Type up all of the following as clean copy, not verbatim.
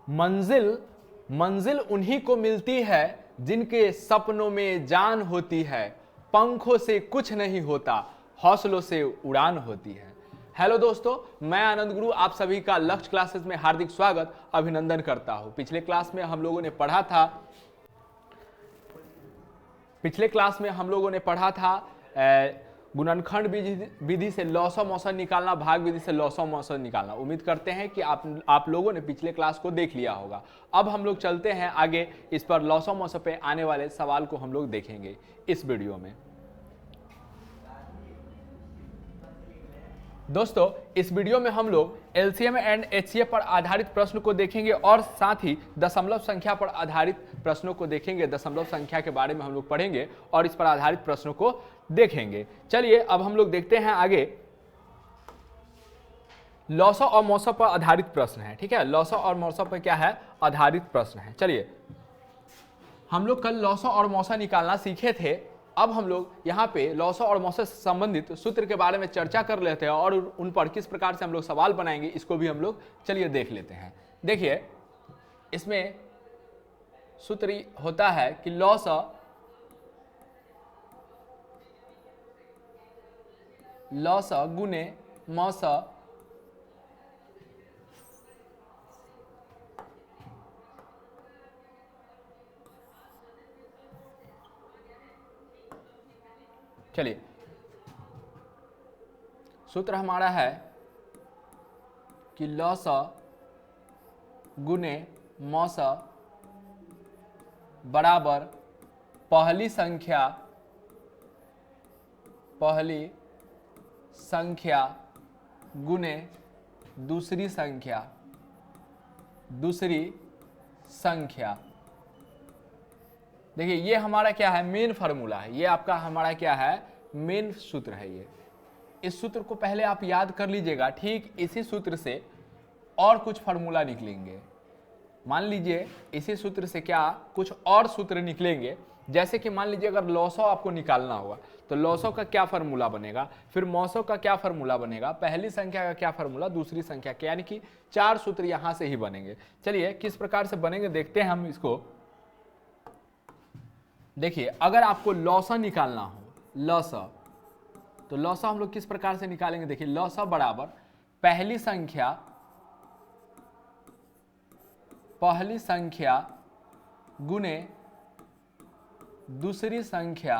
मंजिल मंजिल उन्हीं को मिलती है जिनके सपनों में जान होती है, पंखों से कुछ नहीं होता, हौसलों से उड़ान होती है। हेलो दोस्तों, मैं आनंद गुरु आप सभी का लक्ष्य क्लासेस में हार्दिक स्वागत अभिनंदन करता हूं। पिछले क्लास में हम लोगों ने पढ़ा था गुणनखंड विधि से लौसौ मौसम निकालना, भाग विधि से लौसौ मौसम निकालना। उम्मीद करते हैं कि आप लोगों ने पिछले क्लास को देख लिया होगा। अब हम लोग चलते हैं आगे, इस पर लौसौ मौसम पे आने वाले सवाल को हम लोग देखेंगे इस वीडियो में। दोस्तों, इस वीडियो में हम लोग एलसीएम एंड एचसीएफ पर आधारित प्रश्न को देखेंगे और साथ ही दशमलव संख्या पर आधारित प्रश्नों को देखेंगे। दशमलव संख्या के बारे में हम लोग पढ़ेंगे और इस पर आधारित प्रश्नों को देखेंगे। चलिए अब हम लोग देखते हैं आगे। लौसौ और मौसम पर आधारित प्रश्न है, ठीक है। लौसौ और मौसम पर क्या है? आधारित प्रश्न है। चलिए, हम लोग कल लौसौ और मौसम निकालना सीखे थे। अब हम लोग यहाँ पे लौसौ और मौसम से संबंधित सूत्र के बारे में चर्चा कर लेते हैं और उन पर किस प्रकार से हम लोग सवाल बनाएंगे इसको भी हम लोग चलिए देख लेते हैं। देखिए, इसमें सूत्र होता है कि लौसौ गुने मौसम चलिए, सूत्र हमारा है कि लौसौ गुने मौसम बराबर पहली संख्या गुने दूसरी संख्या। देखिए, ये हमारा क्या है? मेन फार्मूला है। ये आपका हमारा क्या है? मेन सूत्र है। ये इस सूत्र को पहले आप याद कर लीजिएगा। ठीक इसी सूत्र से और कुछ फार्मूला निकलेंगे। मान लीजिए इसी सूत्र से क्या कुछ और सूत्र निकलेंगे। जैसे कि मान लीजिए अगर लौसौ आपको निकालना होगा तो लौसौ का क्या फार्मूला बनेगा, फिर मौसौ का क्या फार्मूला बनेगा, पहली संख्या का क्या फार्मूला, दूसरी संख्या का, यानी कि 4 सूत्र यहां से ही बनेंगे। चलिए किस प्रकार से बनेंगे देखते हैं हम इसको। देखिए, अगर आपको लौसौ निकालना हो, लौसौ, तो लौसौ हम लोग किस प्रकार से निकालेंगे? देखिए, लौसौ बराबर पहली संख्या गुने दूसरी संख्या।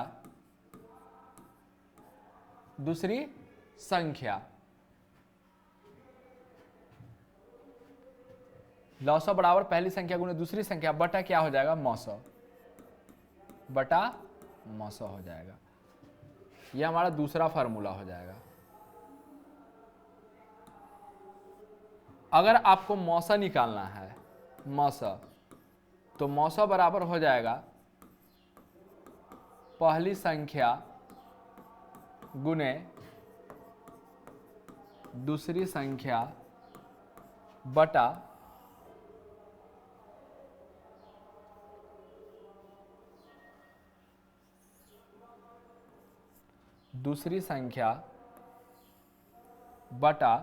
लौसौ बराबर पहली संख्या गुने दूसरी संख्या बटा क्या हो जाएगा? मौसौ, बटा मौसौ हो जाएगा। यह हमारा दूसरा फार्मूला हो जाएगा। अगर आपको मौसौ निकालना है, मौसौ, तो मौसौ बराबर हो जाएगा पहली संख्या गुने दूसरी संख्या बटा दूसरी संख्या बटा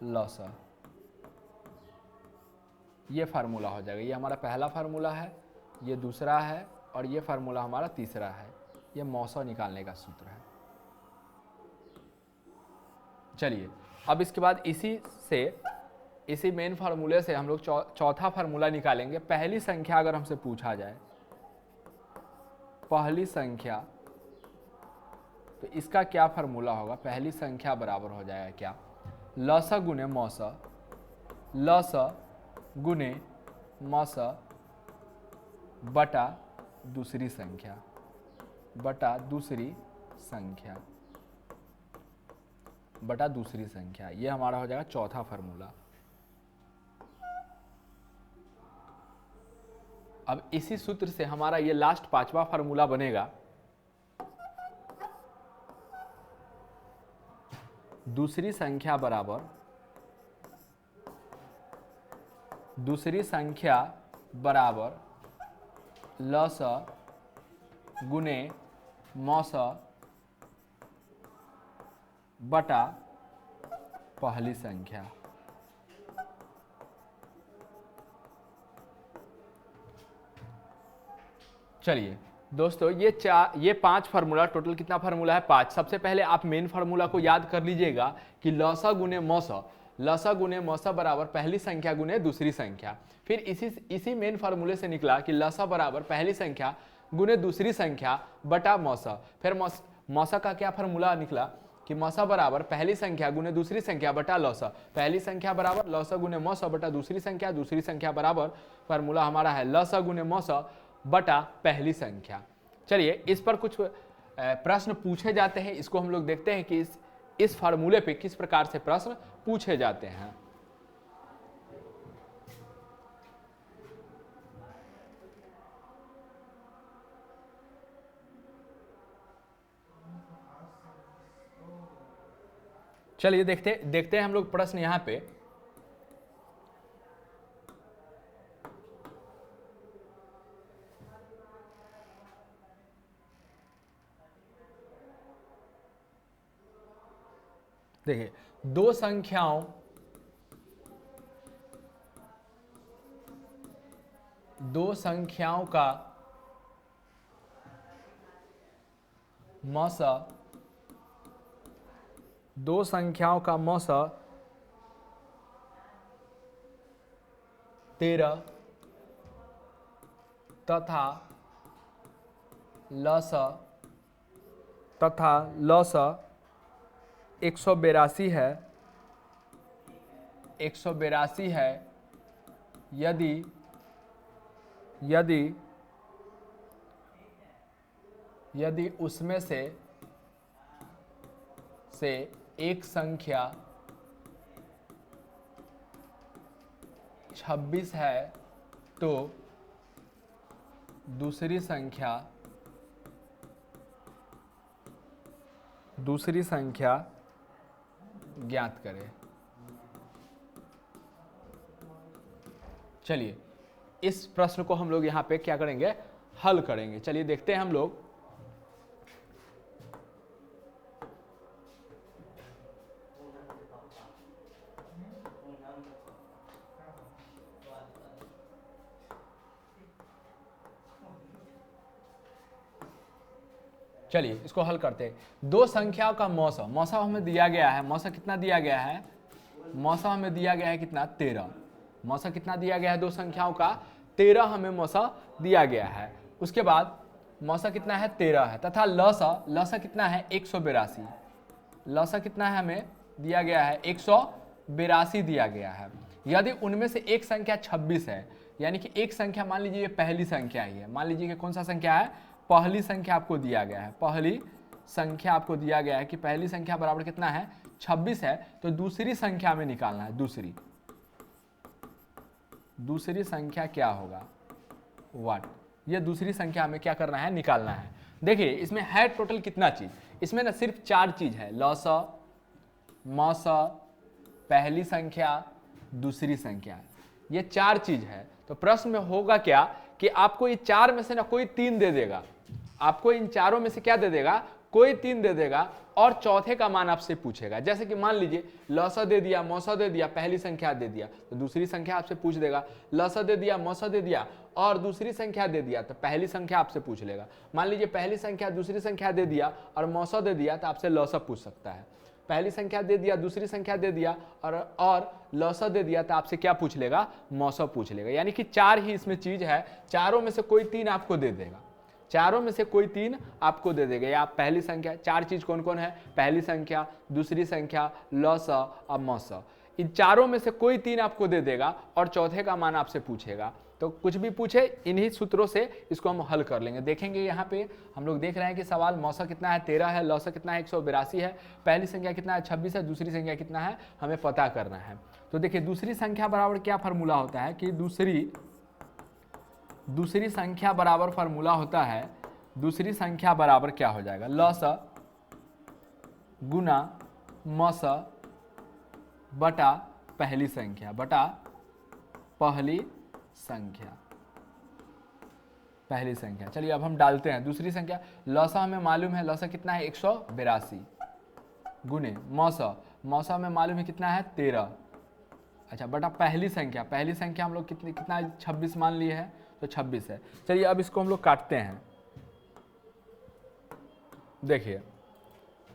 लौसौ। ये फार्मूला हो जाएगा। ये हमारा पहला फार्मूला है, ये दूसरा है और ये फार्मूला हमारा तीसरा है। ये मौसौ निकालने का सूत्र है। चलिए, अब इसके बाद इसी मेन फार्मूले से हम लोग चौथा फार्मूला निकालेंगे। पहली संख्या अगर हमसे पूछा जाए, पहली संख्या, तो इसका क्या फार्मूला होगा? पहली संख्या बराबर हो जाएगा क्या? लौसौ गुने मौसौ, लौसौ गुने मौसौ बटा दूसरी संख्या, बटा दूसरी संख्या। ये हमारा हो जाएगा चौथा फार्मूला। अब इसी सूत्र से हमारा ये लास्ट पांचवा फार्मूला बनेगा। दूसरी संख्या बराबर लौसौ गुने मौसौ बटा पहली संख्या। चलिए दोस्तों, ये 5 फार्मूला, टोटल कितना फार्मूला है 5। सबसे पहले आप मेन फार्मूला को याद कर लीजिएगा कि लसा गुने मौसा, लसा गुने मौसा बराबर पहली संख्या गुने दूसरी संख्या। फिर इसी मेन फार्मूले से निकला कि लसा बराबर पहली संख्या गुने दूसरी संख्या बटा मौसा। फिर मौसा का क्या फार्मूला निकला कि मौसा बराबर पहली संख्या गुने दूसरी संख्या बटा लौसा। पहली संख्या बराबर लौसा गुने मौसा बटा दूसरी संख्या, दूसरी संख्या बराबर फार्मूला हमारा है लौसा गुने मौसा बटा पहली संख्या। चलिए इस पर कुछ प्रश्न पूछे जाते हैं, इसको हम लोग देखते हैं कि इस फार्मूले पे किस प्रकार से प्रश्न पूछे जाते हैं। चलिए देखते हैं हम लोग प्रश्न यहां पे। देखिए दो संख्याओं का मौसा, दो संख्याओं का मौसा 13 तथा लसा 182 है, 182 है यदि उसमें से एक संख्या 26 है तो दूसरी संख्या ज्ञात करें। चलिए इस प्रश्न को हम लोग यहां पे क्या करेंगे, हल करेंगे। चलिए देखते हैं हम लोग। चलिए इसको हल करते हैं। दो संख्याओं का मौसा, मौसा हमें दिया गया है, मौसा कितना दिया गया है, मौसा हमें दिया गया है कितना 13। मौसा कितना दिया गया है, दो संख्याओं का 13 हमें मौसा दिया गया है। उसके बाद मौसा कितना है 13 है, तथा लसा कितना है 182। लसा कितना है हमें दिया गया है 182 दिया गया है। यदि उनमें से एक संख्या 26 है, यानी कि एक संख्या मान लीजिए ये पहली संख्या ही है, मान लीजिए कि कौन सा संख्या है, पहली संख्या आपको दिया गया है, पहली संख्या आपको दिया गया है कि पहली संख्या बराबर कितना है 26 है, तो दूसरी संख्या में निकालना है। दूसरी संख्या क्या होगा, व्हाट, ये दूसरी संख्या हमें क्या करना है, निकालना है। देखिए इसमें है टोटल कितना चीज, इसमें ना सिर्फ 4 चीज है, लौसा, मौसा, पहली संख्या, दूसरी संख्या, ये 4 चीज है। तो प्रश्न में होगा क्या कि आपको ये 4 में से ना कोई 3 दे देगा, आपको इन चारों में से क्या दे देगा, कोई 3 दे देगा और चौथे का मान आपसे पूछेगा। जैसे कि मान लीजिए लौसा दे दिया, मौसा दे दिया, पहली संख्या दे दिया, तो दूसरी संख्या आपसे पूछ देगा। लौसा दे दिया, मौसा दे दिया और दूसरी संख्या दे दिया, तो पहली संख्या आपसे पूछ लेगा। मान लीजिए पहली संख्या दूसरी संख्या दे दिया और मौसा दे दिया, तो आपसे लौसा पूछ सकता है। पहली संख्या दे दिया, दूसरी संख्या दे दिया और लौसा दे दिया, तो आपसे क्या पूछ लेगा, मौसा पूछ लेगा। यानी कि 4 ही इसमें चीज है, चारों में से कोई 3 आपको दे देगा, चारों में से कोई 3 आपको दे देगा। या आप पहली संख्या, 4 चीज कौन कौन है, पहली संख्या, दूसरी संख्या, लौसा और मौसा, इन चारों में से कोई 3 आपको दे देगा और चौथे का मान आपसे पूछेगा। तो कुछ भी पूछे, इन्हीं सूत्रों से इसको हम हल कर लेंगे। देखेंगे यहाँ पे हम लोग देख रहे हैं कि सवाल मौसा कितना है 13 है, लौसा कितना है 182 है, पहली संख्या कितना है 26 है, दूसरी संख्या कितना है हमें पता करना है। तो देखिए दूसरी संख्या बराबर क्या फार्मूला होता है कि दूसरी संख्या बराबर फार्मूला होता है, दूसरी संख्या बराबर क्या हो जाएगा, लौसा गुना मौसा बटा पहली संख्या, बटा पहली संख्या। चलिए अब हम डालते हैं दूसरी संख्या। लौसा हमें मालूम है, लौसा कितना है 182 गुने मौसा हमें मालूम है कितना है 13, अच्छा बटा पहली संख्या हम लोग कितना 26 मान लिए हैं, तो 26 है। चलिए अब इसको हम लोग काटते हैं। देखिए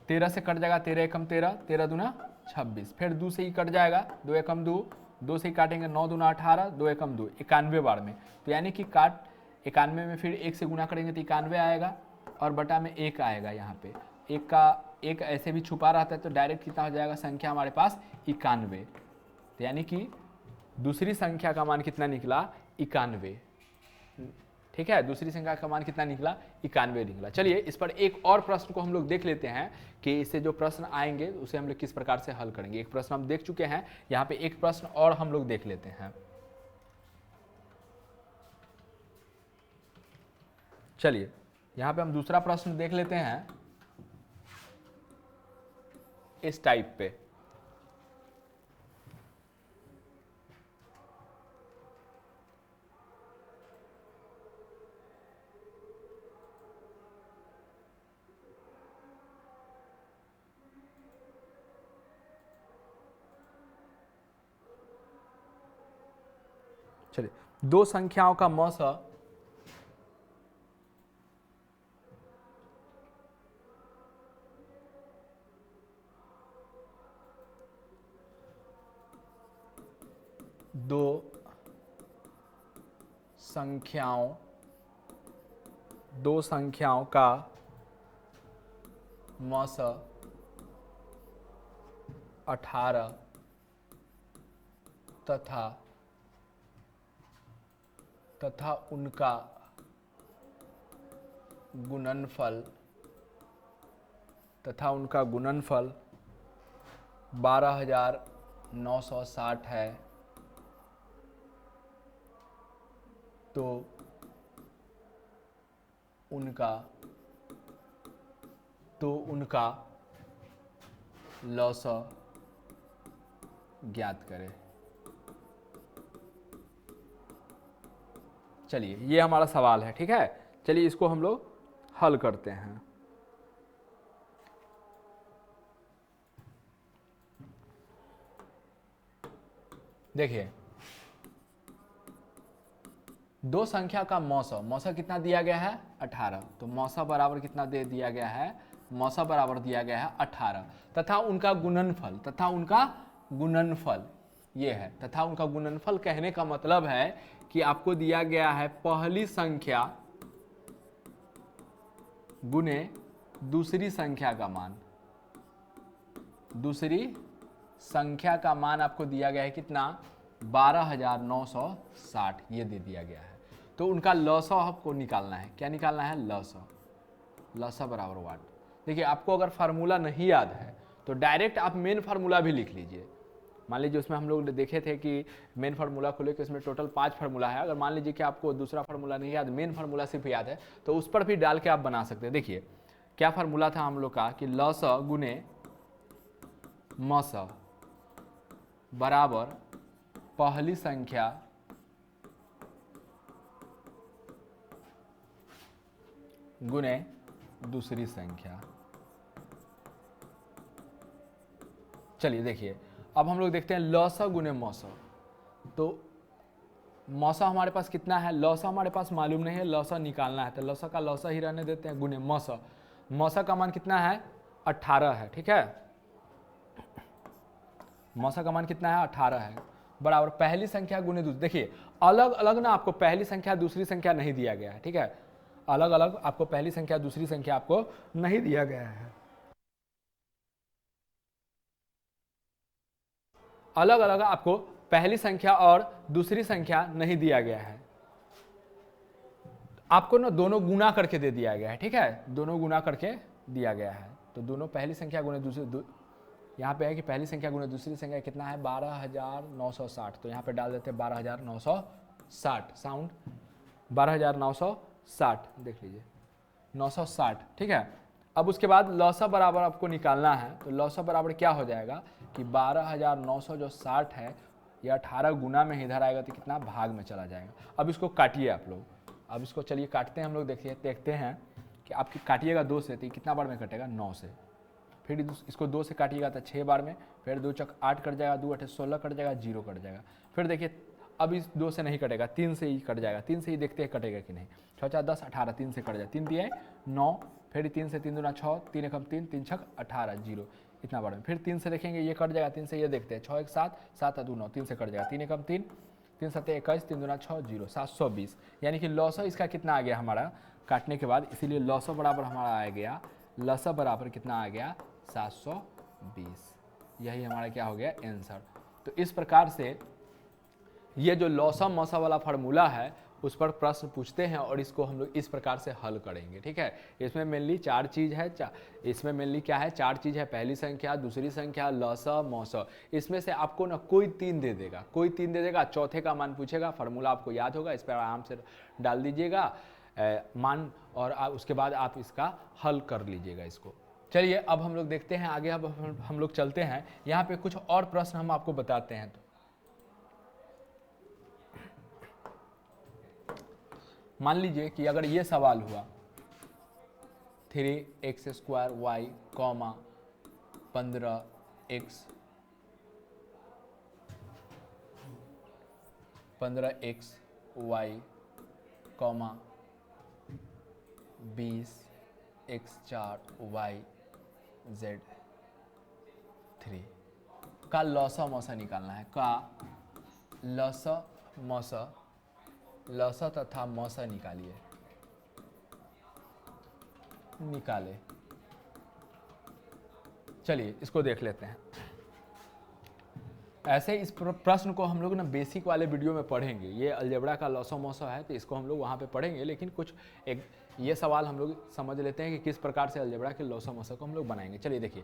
13 से कट जाएगा, 13 एकम 13, 13 दूना 26, फिर 2 से ही कट जाएगा, 2 एकम 2, 2 से ही काटेंगे, 9 दूना 18, 2 एकम 2, 91 बार में। तो यानी कि काट 91 में फिर 1 से गुना करेंगे तो 91 आएगा और बटा में 1 आएगा। यहाँ पे एक का एक ऐसे भी छुपा रहता है तो डायरेक्ट कितना हो जाएगा संख्या हमारे पास 91। तो यानी कि दूसरी संख्या का मान कितना निकला 91। ठीक है, दूसरी संख्या का मान कितना निकला 91 निकला। चलिए इस पर एक और प्रश्न को हम लोग देख लेते हैं कि इससे जो प्रश्न आएंगे उसे हम लोग किस प्रकार से हल करेंगे। एक प्रश्न हम देख चुके हैं, यहाँ पे एक प्रश्न और हम लोग देख लेते हैं। चलिए यहाँ पे हम दूसरा प्रश्न देख लेते हैं इस टाइप पे। चलिए दो संख्याओं का मौस दो संख्याओं का मौस 18 तथा उनका गुणनफल 12,960 है, तो उनका लॉस ज्ञात करें। चलिए ये हमारा सवाल है, ठीक है। चलिए इसको हम लोग हल करते हैं। देखिए दो संख्या का मौसा कितना दिया गया है 18, तो मौसा बराबर कितना दे दिया गया है, मौसा बराबर दिया गया है 18 तथा उनका गुणनफल ये है। तथा उनका गुणनफल कहने का मतलब है कि आपको दिया गया है पहली संख्या गुने दूसरी संख्या का मान। दूसरी संख्या का मान आपको दिया गया है कितना 12,960, ये दे दिया गया है। तो उनका लॉसा आपको निकालना है। क्या निकालना है, लॉसा बराबर वाट। देखिए आपको अगर फार्मूला नहीं याद है तो डायरेक्ट आप मेन फार्मूला भी लिख लीजिए। मान लीजिए उसमें हम लोग देखे थे कि मेन फार्मूला को लेकर उसमें टोटल 5 फार्मूला है। अगर मान लीजिए कि आपको दूसरा फार्मूला नहीं याद, मेन फार्मूला सिर्फ याद है, तो उस पर भी डाल के आप बना सकते हैं। देखिए क्या फार्मूला था हम लोग का कि लॉसा गुने मौसा बराबर पहली संख्या गुने दूसरी संख्या। चलिए देखिए अब हम लोग देखते हैं लॉसा गुने मौसा। तो मौसा हमारे पास कितना है, लॉसा हमारे पास मालूम नहीं है, लॉसा निकालना है। तो लॉसा का लॉसा ही रहने देते हैं, गुने मौसा का मान कितना है 18 है, ठीक है। मौसा का मान कितना है 18 है, बराबर पहली संख्या गुने दूसरी। देखिए अलग अलग ना आपको पहली संख्या दूसरी संख्या नहीं दिया गया है, ठीक है। अलग अलग आपको पहली संख्या दूसरी संख्या आपको नहीं दिया गया है। अलग अलग आपको पहली संख्या और दूसरी संख्या नहीं दिया गया है। आपको ना दोनों गुना करके दे दिया गया है, ठीक है। दोनों गुना करके दिया गया है। तो दोनों पहली संख्या गुने दूसरी, यहाँ पे है कि पहली संख्या गुने दूसरी संख्या कितना है 12,960। तो यहाँ पे डाल देते हैं 12,960, साउंड 12,960 देख लीजिए 960, ठीक है। अब उसके बाद लॉसा बराबर आपको निकालना है। तो लॉसा बराबर क्या हो जाएगा कि 12,900 जो 60 है ये 18 गुना में इधर आएगा तो कितना भाग में चला जाएगा। अब इसको काटिए आप लोग। अब इसको चलिए काटते हैं हम लोग। देखते हैं कि आपकी काटिएगा 2 से तो कितना बार में कटेगा 9 से। फिर इसको 2 से काटिएगा तो 6 बार में, फिर 2 चक 8 कट जाएगा, 2 8 16 कट जाएगा, 0 कट जाएगा। फिर देखिए अब इस 2 से नहीं कटेगा, 3 से ही कट जाएगा, 3 से ही देखते हैं कटेगा कि नहीं। 6 4 10 18, 3 से कट जाए, 3 दिए 9, फिर 3 से 3 दूना 6, 3 एकम 3, 3 छक 18, 0 इतना बार में। फिर 3 से देखेंगे ये कट जाएगा, 3 से ये देखते हैं, 6 1 7, 7 2 9, 3 से कट जाएगा, 3 एकम 3, 3 7 21, 3 दूना 6, 0 720। यानी कि लॉसो इसका कितना आ गया हमारा काटने के बाद, इसीलिए लॉसो बराबर हमारा आ गया, लॉसो बराबर कितना आ गया 720। यही हमारा क्या हो गया आंसर। तो इस प्रकार से ये जो लॉसा मौसा वाला फार्मूला है उस पर प्रश्न पूछते हैं और इसको हम लोग इस प्रकार से हल करेंगे, ठीक है। इसमें मेनली 4 चीज़ है, इसमें मेनली क्या है 4 चीज़ है। पहली संख्या, दूसरी संख्या, लॉसा मौसा। इसमें से आपको ना कोई 3 दे देगा, कोई 3 दे देगा, चौथे का मान पूछेगा, फार्मूला आपको याद होगा, इस पर आराम से डाल दीजिएगा मान और उसके बाद आप इसका हल कर लीजिएगा इसको। चलिए अब हम लोग देखते हैं आगे, अब हम लोग चलते हैं, यहाँ पे कुछ और प्रश्न हम आपको बताते हैं। तो मान लीजिए कि अगर ये सवाल हुआ 3x² y, 15x y, 20x4 y z3 का लॉसा मौसा निकालना है, का लॉसा मौसा, लॉसा तथा मौसा निकालिए, निकाले। चलिए इसको देख लेते हैं। ऐसे इस प्रश्न को हम लोग ना बेसिक वाले वीडियो में पढ़ेंगे, ये अलजेब्रा का लॉसा मौसा है तो इसको हम लोग वहाँ पे पढ़ेंगे, लेकिन कुछ एक ये सवाल हम लोग समझ लेते हैं कि किस प्रकार से अलजेब्रा के लॉसा मौसा को हम लोग बनाएंगे। चलिए देखिए,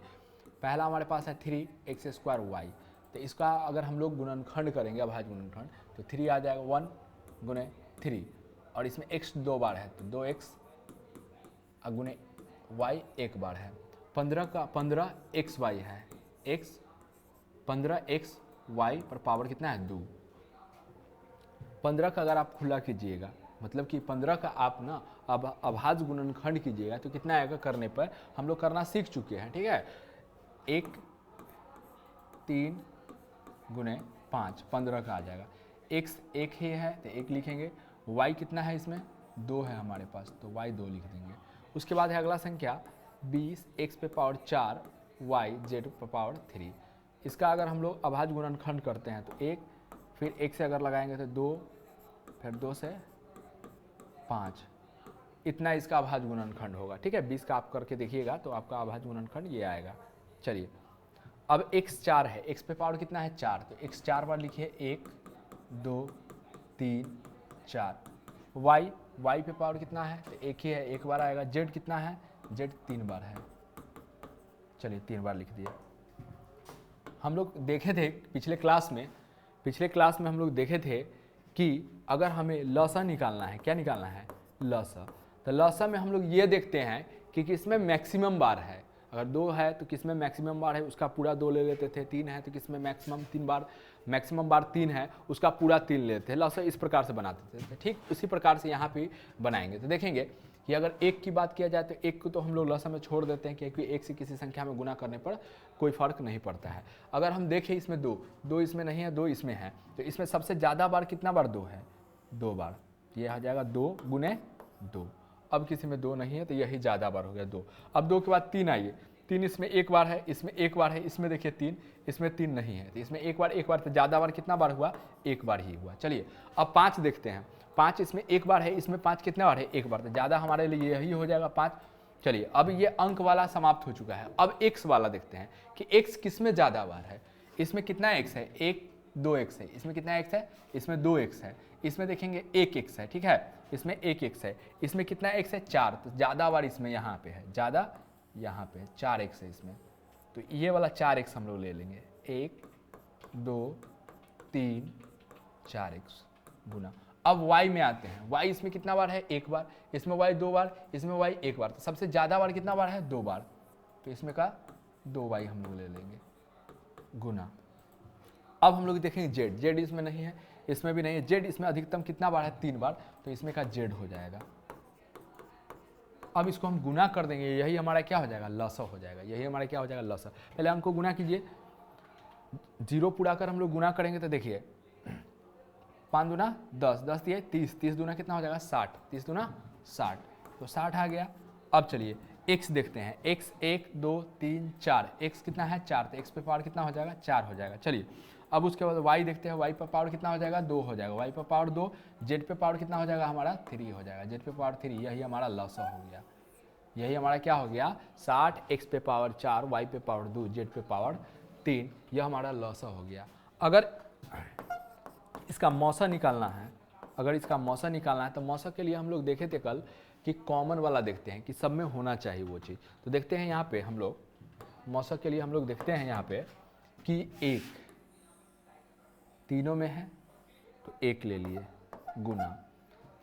पहला हमारे पास है 3x² y, तो इसका अगर हम लोग गुणनखंड करेंगे, अभाज्य गुणनखंड, तो 3 आ जाएगा 1 गुणे 3, और इसमें x 2 बार है तो 2x गुणे y 1 बार है। 15 का 15xy है, x 15xy पर पावर कितना है 2। 15 का अगर आप खुला कीजिएगा, मतलब कि 15 का आप ना अब अभाज्य गुणनखंड कीजिएगा तो कितना आएगा करने पर, हम लोग करना सीख चुके हैं, ठीक है। 1 3 गुणे 5, 15 का आ जाएगा। x 1 ही है तो 1 लिखेंगे, y कितना है इसमें 2 है हमारे पास तो y 2 लिख देंगे। उसके बाद है अगला संख्या 20 x पे पावर 4 y z पे पावर 3। इसका अगर हम लोग अभाज्य गुणनखंड करते हैं तो 1, फिर 1 से अगर लगाएंगे तो 2, फिर 2 से 5, इतना इसका अभाज्य गुणनखंड होगा, ठीक है। 20 का आप करके देखिएगा तो आपका अभाज्य गुणनखंड ये आएगा। चलिए अब x 4 है, x पे पावर कितना है 4, तो x 4 बार लिखिए, 1 2 3 4। y पे पावर कितना है तो 1 ही है, 1 बार आएगा। z कितना है, z 3 बार है, चलिए 3 बार लिख दिए। हम लोग देखे थे पिछले क्लास में हम लोग देखे थे कि अगर हमें लॉसा निकालना है, क्या निकालना है लॉसा, तो लॉसा में हम लोग ये देखते हैं कि किसमें मैक्सिमम बार है। अगर 2 है तो किसमें मैक्सिमम बार है उसका पूरा 2 ले लेते थे, 3 है तो किसमें मैक्सिमम बार 3 है उसका पूरा 3 लेते थे। लॉसा इस प्रकार से बनाते थे, ठीक उसी प्रकार से यहाँ पे बनाएंगे। तो देखेंगे कि अगर 1 की बात किया जाए तो 1 को तो हम लोग लॉसा में छोड़ देते हैं क्योंकि 1 से किसी संख्या में गुना करने पर कोई फर्क नहीं पड़ता है। अगर हम देखें इसमें 2 इसमें नहीं है, 2 इसमें है, तो इसमें सबसे ज़्यादा बार कितना बार 2 है, 2 बार, ये आ जाएगा 2 गुने 2। अब किसी में 2 नहीं है तो यही ज़्यादा बार हो गया 2। अब 2 के बाद 3 आइए, 3 इसमें 1 बार है, इसमें 1 बार है, इसमें देखिए 3, इसमें 3 नहीं है तो इसमें 1 बार तो ज़्यादा बार कितना बार हुआ 1 बार ही हुआ। चलिए अब 5 देखते हैं, 5 इसमें 1 बार है, इसमें 5 कितना बार है 1 बार, तो ज़्यादा हमारे लिए यही हो जाएगा 5। चलिए अब ये अंक वाला समाप्त हो चुका है। अब x वाला देखते हैं कि x किस में ज़्यादा बार है। इसमें कितना x है, 1 2x है, इसमें कितना x है, इसमें 2x है, इसमें देखेंगे 1x है, ठीक है, इसमें 1x है, इसमें कितना x है 4, तो ज़्यादा बार इसमें यहाँ पे है, ज़्यादा यहाँ पे 4x है इसमें, तो ये वाला 4x हम लोग ले लेंगे, 1 2 3 4x गुना। अब y में आते हैं, y इसमें कितना बार है 1 बार, इसमें y 2 बार, इसमें y 1 बार, तो सबसे ज़्यादा बार कितना बार है 2 बार, तो इसमें का 2y हम लोग ले लेंगे गुना। अब हम लोग देखेंगे z इसमें नहीं है, इसमें भी नहीं है, z इसमें अधिकतम कितना बार है 3 बार, तो इसमें का z हो जाएगा। अब इसको हम गुना कर देंगे, यही हमारा क्या हो जाएगा लॉसा हो जाएगा, यही हमारा क्या हो जाएगा लॉसा। पहले हमको गुना कीजिए, 0 पूरा कर हम लोग गुना करेंगे तो देखिए 5 दूना 10, 10 दिए 30, 30 दूना कितना हो जाएगा 60, 30 दूना 60, तो 60 आ गया। अब चलिए x देखते हैं, x 1 2 3 4, x कितना है 4, तो x पे पावर कितना हो जाएगा 4 हो जाएगा। चलिए अब उसके बाद y देखते हैं, y पे पावर कितना हो जाएगा 2 हो जाएगा, y पे पावर 2, z पे पावर कितना हो जाएगा हमारा 3 हो जाएगा, z पे पावर 3, यही हमारा लसा हो गया। यही हमारा क्या हो गया 60, x पे पावर 4, y पे पावर 2, z पे पावर 3, यह हमारा लसा हो गया। अगर इसका मौसा निकालना है, अगर इसका मौसा निकालना है तो मौसा के लिए हम लोग देखे थे कल कि कॉमन वाला देखते हैं कि सब में होना चाहिए वो चीज़। तो देखते हैं यहाँ पे हम लोग मौसा के लिए हम लोग देखते हैं यहाँ पे कि 1 तीनों में है तो 1 ले लिए, गुना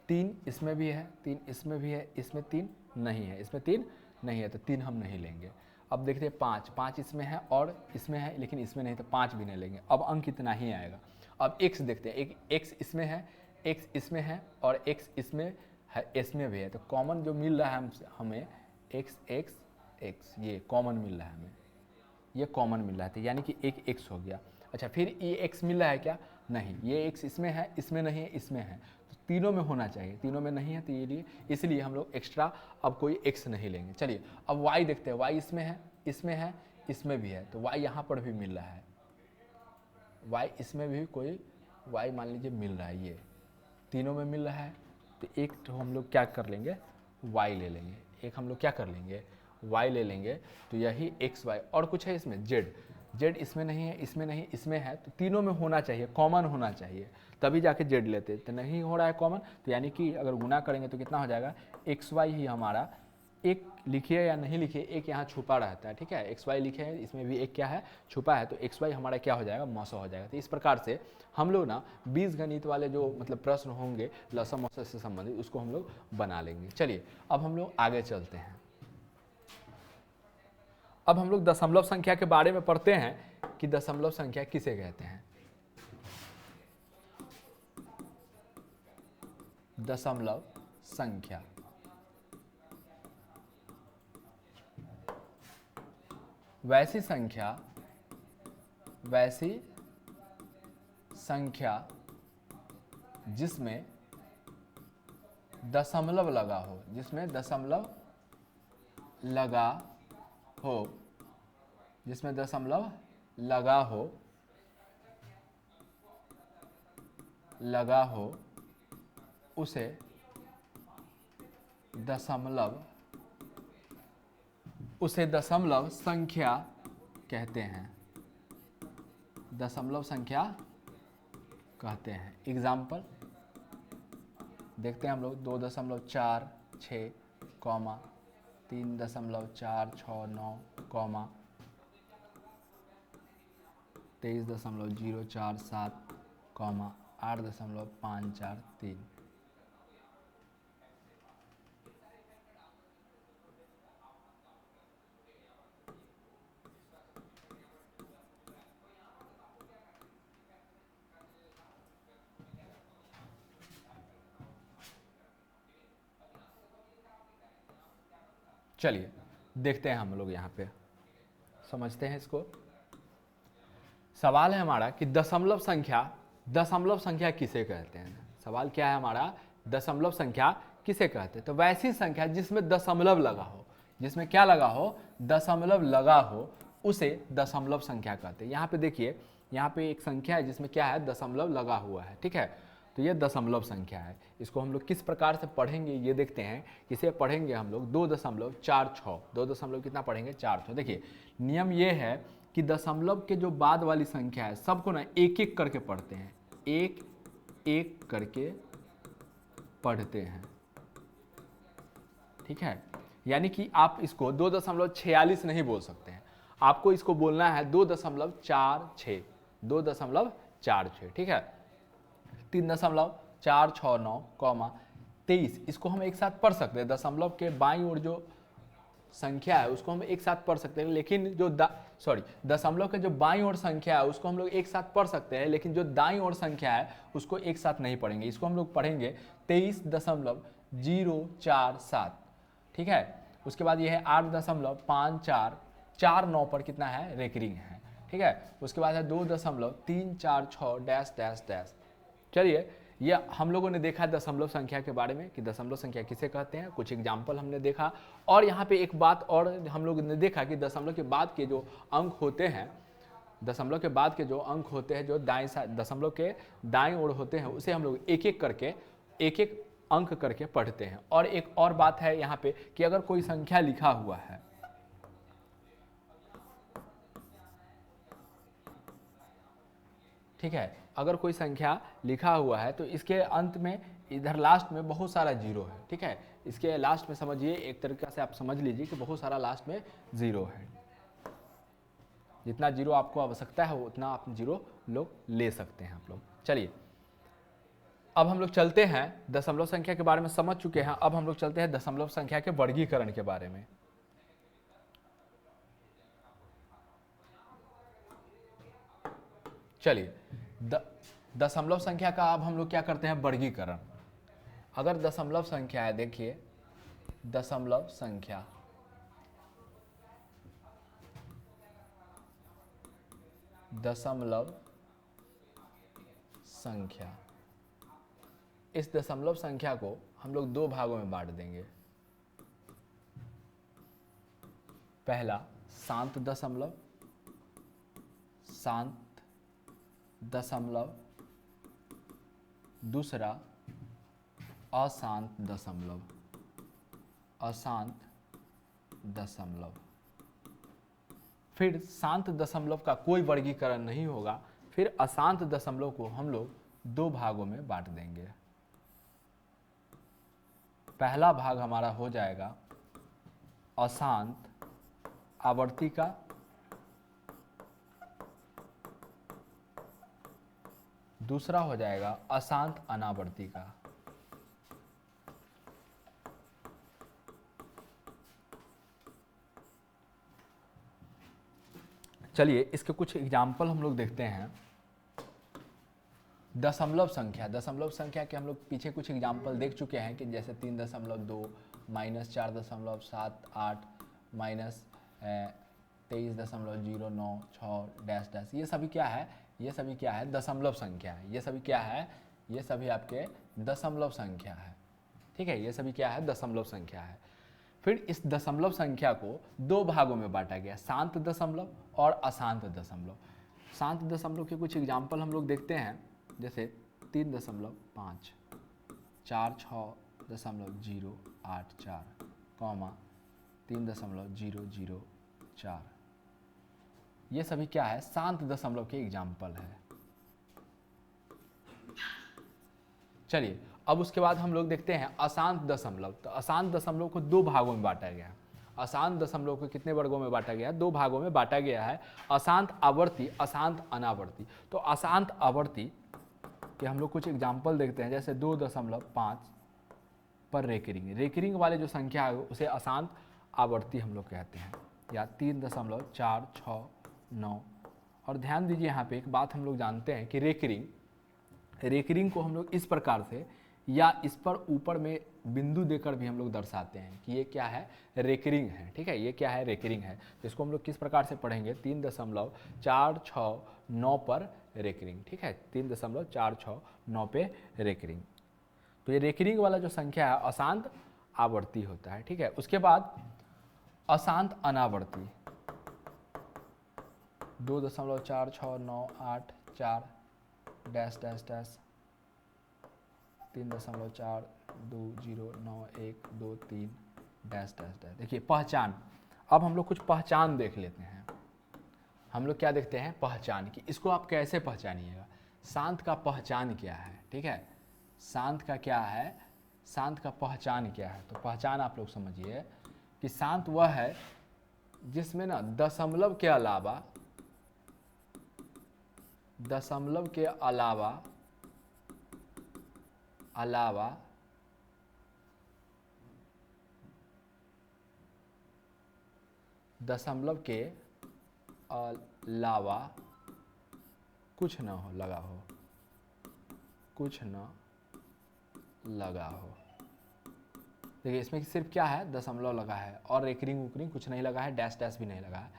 3 इसमें भी है, 3 इसमें भी है, इसमें 3 नहीं है, इसमें 3 नहीं है तो 3 हम नहीं लेंगे। अब देखते हैं 5, 5 इसमें है और इसमें है लेकिन इसमें नहीं, तो 5 भी नहीं लेंगे। अब अंक इतना ही आएगा। अब x देखते हैं, एक x इसमें है, x इसमें है और x इसमें है, इसमें भी है, तो कॉमन जो मिल रहा है हमें x x x, ये कॉमन मिल रहा है हमें, ये कॉमन मिल रहा है, तो यानी कि एक x हो गया। अच्छा फिर ये x मिल रहा है क्या, नहीं, ये x इसमें है, इसमें नहीं है, इसमें है, तो तीनों में होना चाहिए, तीनों में नहीं है तो ये लिए, इसलिए हम लोग एक्स्ट्रा अब कोई x नहीं लेंगे। चलिए अब y देखते हैं, y इसमें है, इसमें है, इसमें भी है, तो y यहाँ पर भी मिल रहा है, y इसमें भी कोई y मान लीजिए मिल रहा है, ये तीनों में मिल रहा है, तो एक तो हम लोग क्या कर लेंगे y ले लेंगे, एक हम लोग क्या कर लेंगे y ले लेंगे, तो यही x y। और कुछ है इसमें z, z इसमें नहीं है, इसमें नहीं, इसमें है, तो तीनों में होना चाहिए, कॉमन होना चाहिए, तभी जाके z लेते, तो नहीं हो रहा है कॉमन, तो यानी कि अगर गुना करेंगे तो कितना हो जाएगा एक्स वाई ही हमारा, एक लिखिए या नहीं लिखिए, एक यहाँ छुपा रहता है, ठीक है, एक्स वाई लिखे हैं, इसमें भी एक क्या है छुपा है, तो एक्स वाई हमारा क्या हो जाएगा मौसा हो जाएगा। तो इस प्रकार से हम लोग ना बीज गणित वाले जो मतलब प्रश्न होंगे लसा मौसा से संबंधित, उसको हम लोग बना लेंगे। चलिए अब हम लोग आगे चलते हैं। अब हम लोग दशमलव संख्या के बारे में पढ़ते हैं कि दशमलव संख्या किसे कहते हैं। दशमलव संख्या वैसी संख्या जिसमें दशमलव लगा हो, जिसमें दशमलव लगा हो, जिसमें दशमलव लगा हो उसे दशमलव संख्या कहते हैं, दशमलव संख्या कहते हैं। एग्जाम्पल देखते हैं हम लोग 2.46 कॉमा 3.469 कॉमा 23.047 कॉमा 8.543। चलिए देखते हैं हम लोग यहाँ पे, समझते हैं इसको। सवाल है हमारा कि दशमलव संख्या किसे कहते हैं। सवाल क्या है हमारा, दशमलव संख्या किसे कहते हैं। तो वैसी संख्या जिसमें दशमलव लगा हो, जिसमें क्या लगा हो, दशमलव लगा हो, उसे दशमलव संख्या कहते हैं। यहाँ पे देखिए, यहाँ पे एक संख्या है जिसमें क्या है, दशमलव लगा हुआ है, ठीक है, तो ये दशमलव संख्या है। इसको हम लोग किस प्रकार से पढ़ेंगे ये देखते हैं। इसे पढ़ेंगे हम लोग 2.46, 2 कितना पढ़ेंगे 46। देखिए नियम ये है कि दशमलव के जो बाद वाली संख्या है सबको ना एक एक करके पढ़ते हैं, एक एक करके पढ़ते हैं, ठीक है। यानी कि आप इसको 2.46 नहीं बोल सकते हैं, आपको इसको बोलना है 2.46, 2.46, ठीक है। 3.469 कॉमा 23, इसको हम एक साथ पढ़ सकते हैं। दशमलव के बाईं ओर जो संख्या है उसको हम एक साथ पढ़ सकते हैं, लेकिन जो दशमलव के जो बाईं ओर संख्या है उसको हम लोग एक साथ पढ़ सकते हैं, लेकिन जो दाईं ओर संख्या है उसको एक साथ नहीं पढ़ेंगे। इसको हम लोग पढ़ेंगे 23.047, ठीक है। उसके बाद ये है 8.5449 पर कितना है, रेकरिंग है, ठीक है। उसके बाद है 2.346 डैश डैश डैश, चलिए, ये हम लोगों ने देखा दशमलव संख्या के बारे में कि दशमलव संख्या किसे कहते हैं, कुछ एग्जाम्पल हमने देखा। और यहाँ पे एक बात और हम लोग ने देखा कि दशमलव के बाद के जो अंक होते हैं, दशमलव के बाद के जो अंक होते हैं, जो दशमलव के दाएं ओर होते हैं, उसे हम लोग एक एक अंक करके पढ़ते हैं। और एक और बात है यहाँ पे कि अगर कोई संख्या लिखा हुआ है, ठीक है, अगर कोई संख्या लिखा हुआ है तो इसके अंत में इधर लास्ट में बहुत सारा जीरो है, ठीक है, इसके लास्ट में समझिए, एक तरीके से आप समझ लीजिए कि बहुत सारा लास्ट में जीरो है। जितना जीरो आपको आवश्यकता है उतना आप जीरो लोग ले सकते हैं आप लोग। चलिए, अब हम लोग चलते हैं, दशमलव संख्या के बारे में समझ चुके हैं, अब हम लोग चलते हैं दशमलव संख्या के वर्गीकरण के बारे में। चलिए, दशमलव संख्या का अब हम लोग क्या करते हैं, वर्गीकरण। अगर दशमलव संख्या है, देखिए दशमलव संख्या, दशमलव संख्या, इस दशमलव संख्या को हम लोग दो भागों में बांट देंगे। पहला शांत दशमलव, शांत दशमलव, दूसरा अशांत दशमलव, अशांत दशमलव। फिर शांत दशमलव का कोई वर्गीकरण नहीं होगा, फिर अशांत दशमलव को हम लोग दो भागों में बांट देंगे। पहला भाग हमारा हो जाएगा अशांत आवर्ती का, दूसरा हो जाएगा अशांत अनावर्ती का। चलिए, इसके कुछ एग्जाम्पल हम लोग देखते हैं। दशमलव संख्या, दशमलव संख्या के हम लोग पीछे कुछ एग्जाम्पल देख चुके हैं कि जैसे 3.2 -4.78 -23.09 डैश डैश, ये सभी क्या है, ये सभी क्या है, दशमलव संख्या है। ये सभी क्या है, ये सभी आपके दशमलव संख्या है, ठीक है, ये सभी क्या है, दशमलव संख्या है। फिर इस दशमलव संख्या को दो भागों में बांटा गया, शांत दशमलव और अशांत दशमलव। शांत दशमलव के कुछ एग्जाम्पल हम लोग देखते हैं, जैसे 3.5, 46.084, 3.004, ये सभी क्या है, शांत दशमलव के एग्जाम्पल है। चलिए, अब उसके बाद हम लोग देखते हैं अशांत दशमलव। तो अशांत दशमलव को दो भागों में बांटा गया है। अशांत दशमलव को कितने वर्गों में बांटा गया है, दो भागों में बांटा गया है, अशांत आवर्ती, अशांत अनावर्ती। तो अशांत आवर्ती के हम लोग कुछ एग्जाम्पल देखते हैं, जैसे 2.5 पर रेकरिंग, रेकरिंग वाले जो संख्या है उसे अशांत आवर्ती हम लोग कहते हैं, या 3.469। और ध्यान दीजिए, यहाँ पे एक बात हम लोग जानते हैं कि रेकरिंग को हम लोग इस प्रकार से या इस पर ऊपर में बिंदु देकर भी हम लोग दर्शाते हैं कि ये क्या है, रेकरिंग है, ठीक है, ये क्या है, रेकरिंग है। तो इसको हम लोग किस प्रकार से पढ़ेंगे, 3.469 पर रेकरिंग, ठीक है, 3.469 पे रेकरिंग। तो ये रेकरिंग वाला जो संख्या है अशांत आवर्ती होता है, ठीक है। उसके बाद अशांत अनावर्ती, 2.46984 dash dash dash 3.4209123 dash dash dash. देखिए पहचान, अब हम लोग कुछ पहचान देख लेते हैं। हम लोग क्या देखते हैं, पहचान, कि इसको आप कैसे पहचानिएगा। शांत का पहचान क्या है, ठीक है, शांत का क्या है, शांत का पहचान क्या है। तो पहचान आप लोग समझिए कि शांत वह है जिसमें ना दशमलव के अलावा दशमलव के अलावा कुछ ना हो लगा हो, कुछ ना लगा हो। देखिए इसमें सिर्फ क्या है, दशमलव लगा है और रेकरिंग उकरिंग कुछ नहीं लगा है, डैश डैश भी नहीं लगा है।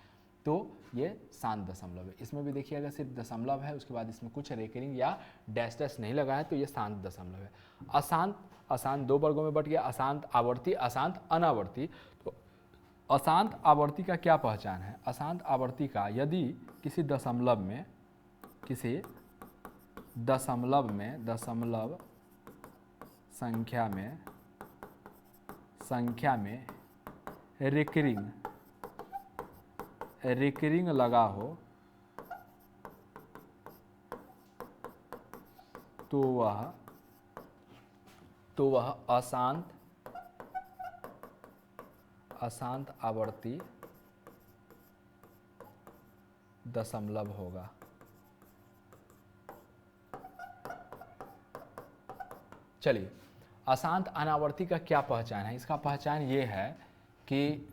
तो ये शांत दशमलव है। इसमें भी देखिएगा सिर्फ दशमलव है, उसके बाद इसमें कुछ रेकरिंग या डैश डैश नहीं लगा है, तो ये शांत दशमलव है। अशांत, अशांत दो वर्गों में बट गया, अशांत आवर्ती, अशांत अनावर्ती। तो अशांत आवर्ती का क्या पहचान है? अशांत आवर्ती का यदि किसी दशमलव में दशमलव संख्या में रेकरिंग लगा हो तो वह अशांत आवर्ती दशमलव होगा। चलिए, अशांत अनावर्ती का क्या पहचान है? इसका पहचान ये है कि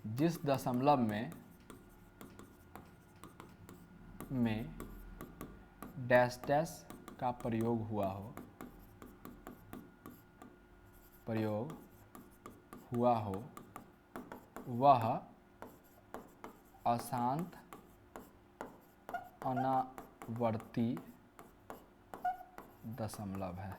जिस दशमलव में डैश डैश का प्रयोग हुआ हो वह अशांत अनावर्ती दशमलव है।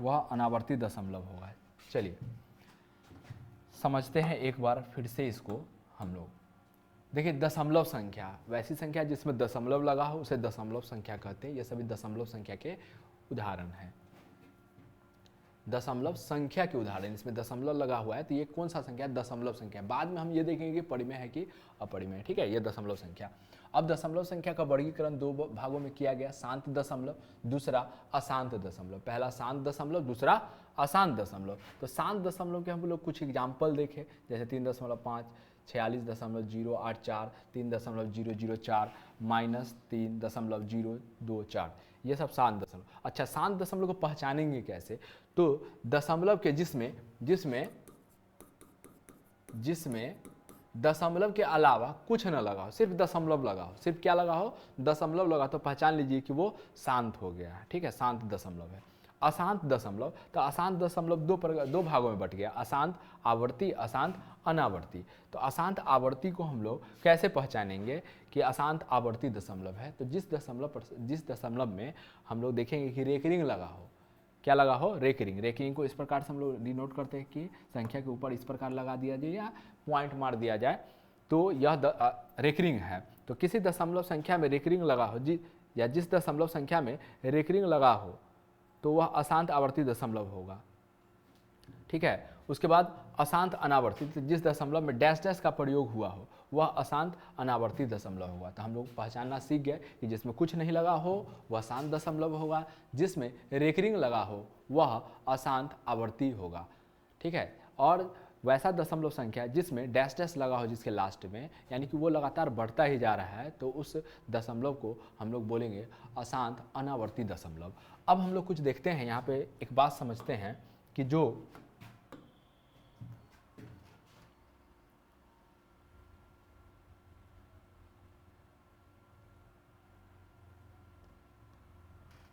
वह अनावर्ती दशमलव होगा। चलिए समझते हैं एक बार फिर से इसको हम लोग। देखिए, दशमलव संख्या वैसी संख्या जिसमें दशमलव लगा हो उसे दशमलव संख्या कहते हैं। ये सभी दशमलव संख्या के उदाहरण हैं। दशमलव संख्या के उदाहरण, इसमें दशमलव लगा हुआ है तो ये कौन सा संख्या? दशमलव संख्या। बाद में हम ये देखेंगे कि परिमेय है कि अपरिमेय, ठीक है। ये दशमलव संख्या। अब दशमलव संख्या का वर्गीकरण दो भागों में किया गया, शांत दशमलव, दूसरा अशांत दशमलव। पहला शांत दशमलव, दूसरा अशांत दशमलव। तो शांत दशमलव के हम लोग कुछ एग्जाम्पल देखे, जैसे 3.5, 46.084, 3.004, -3.024, ये सब शांत दशमलव। अच्छा, शांत दशमलव को पहचानेंगे कैसे? तो दशमलव के जिसमें दशमलव के अलावा कुछ न लगा हो, सिर्फ दशमलव लगा हो। सिर्फ क्या लगा हो? दशमलव लगा, तो पहचान लीजिए कि वो शांत हो गया है, ठीक है, शांत दशमलव है। अशांत दशमलव, तो अशांत दशमलव दो भागों में बट गया, अशांत आवर्ती, अशांत अनावर्ती। तो अशांत आवर्ती को हम लोग कैसे पहचानेंगे कि अशांत आवर्ती दशमलव है? तो जिस दशमलव में हम लोग देखेंगे कि रेकरिंग लगा हो। क्या लगा हो? रेकरिंग को इस प्रकार से हम लोग डिनोट करते हैं कि संख्या के ऊपर इस प्रकार लगा दिया जाए या पॉइंट मार दिया जाए, तो यह रेकरिंग है। तो किसी दशमलव संख्या में रेकरिंग लगा हो या जिस दशमलव संख्या में रेकरिंग लगा हो तो वह अशांत आवर्ती दशमलव होगा, ठीक है। उसके बाद अशांत अनावर्ती, जिस दशमलव में डैश डैश का प्रयोग हुआ हो वह अशांत अनावर्ती दशमलव होगा। तो हम लोग पहचानना सीख गए कि जिसमें कुछ नहीं लगा हो वह शांत दशमलव होगा, जिसमें रेकरिंग लगा हो वह अशांत आवर्ती होगा, ठीक है। और वैसा दशमलव संख्या जिसमें डैश डैश लगा हो जिसके लास्ट में, यानी कि वो लगातार बढ़ता ही जा रहा है, तो उस दशमलव को हम लोग बोलेंगे अशांत अनावर्ती दशमलव। अब हम लोग कुछ देखते हैं, यहाँ पे एक बात समझते हैं कि जो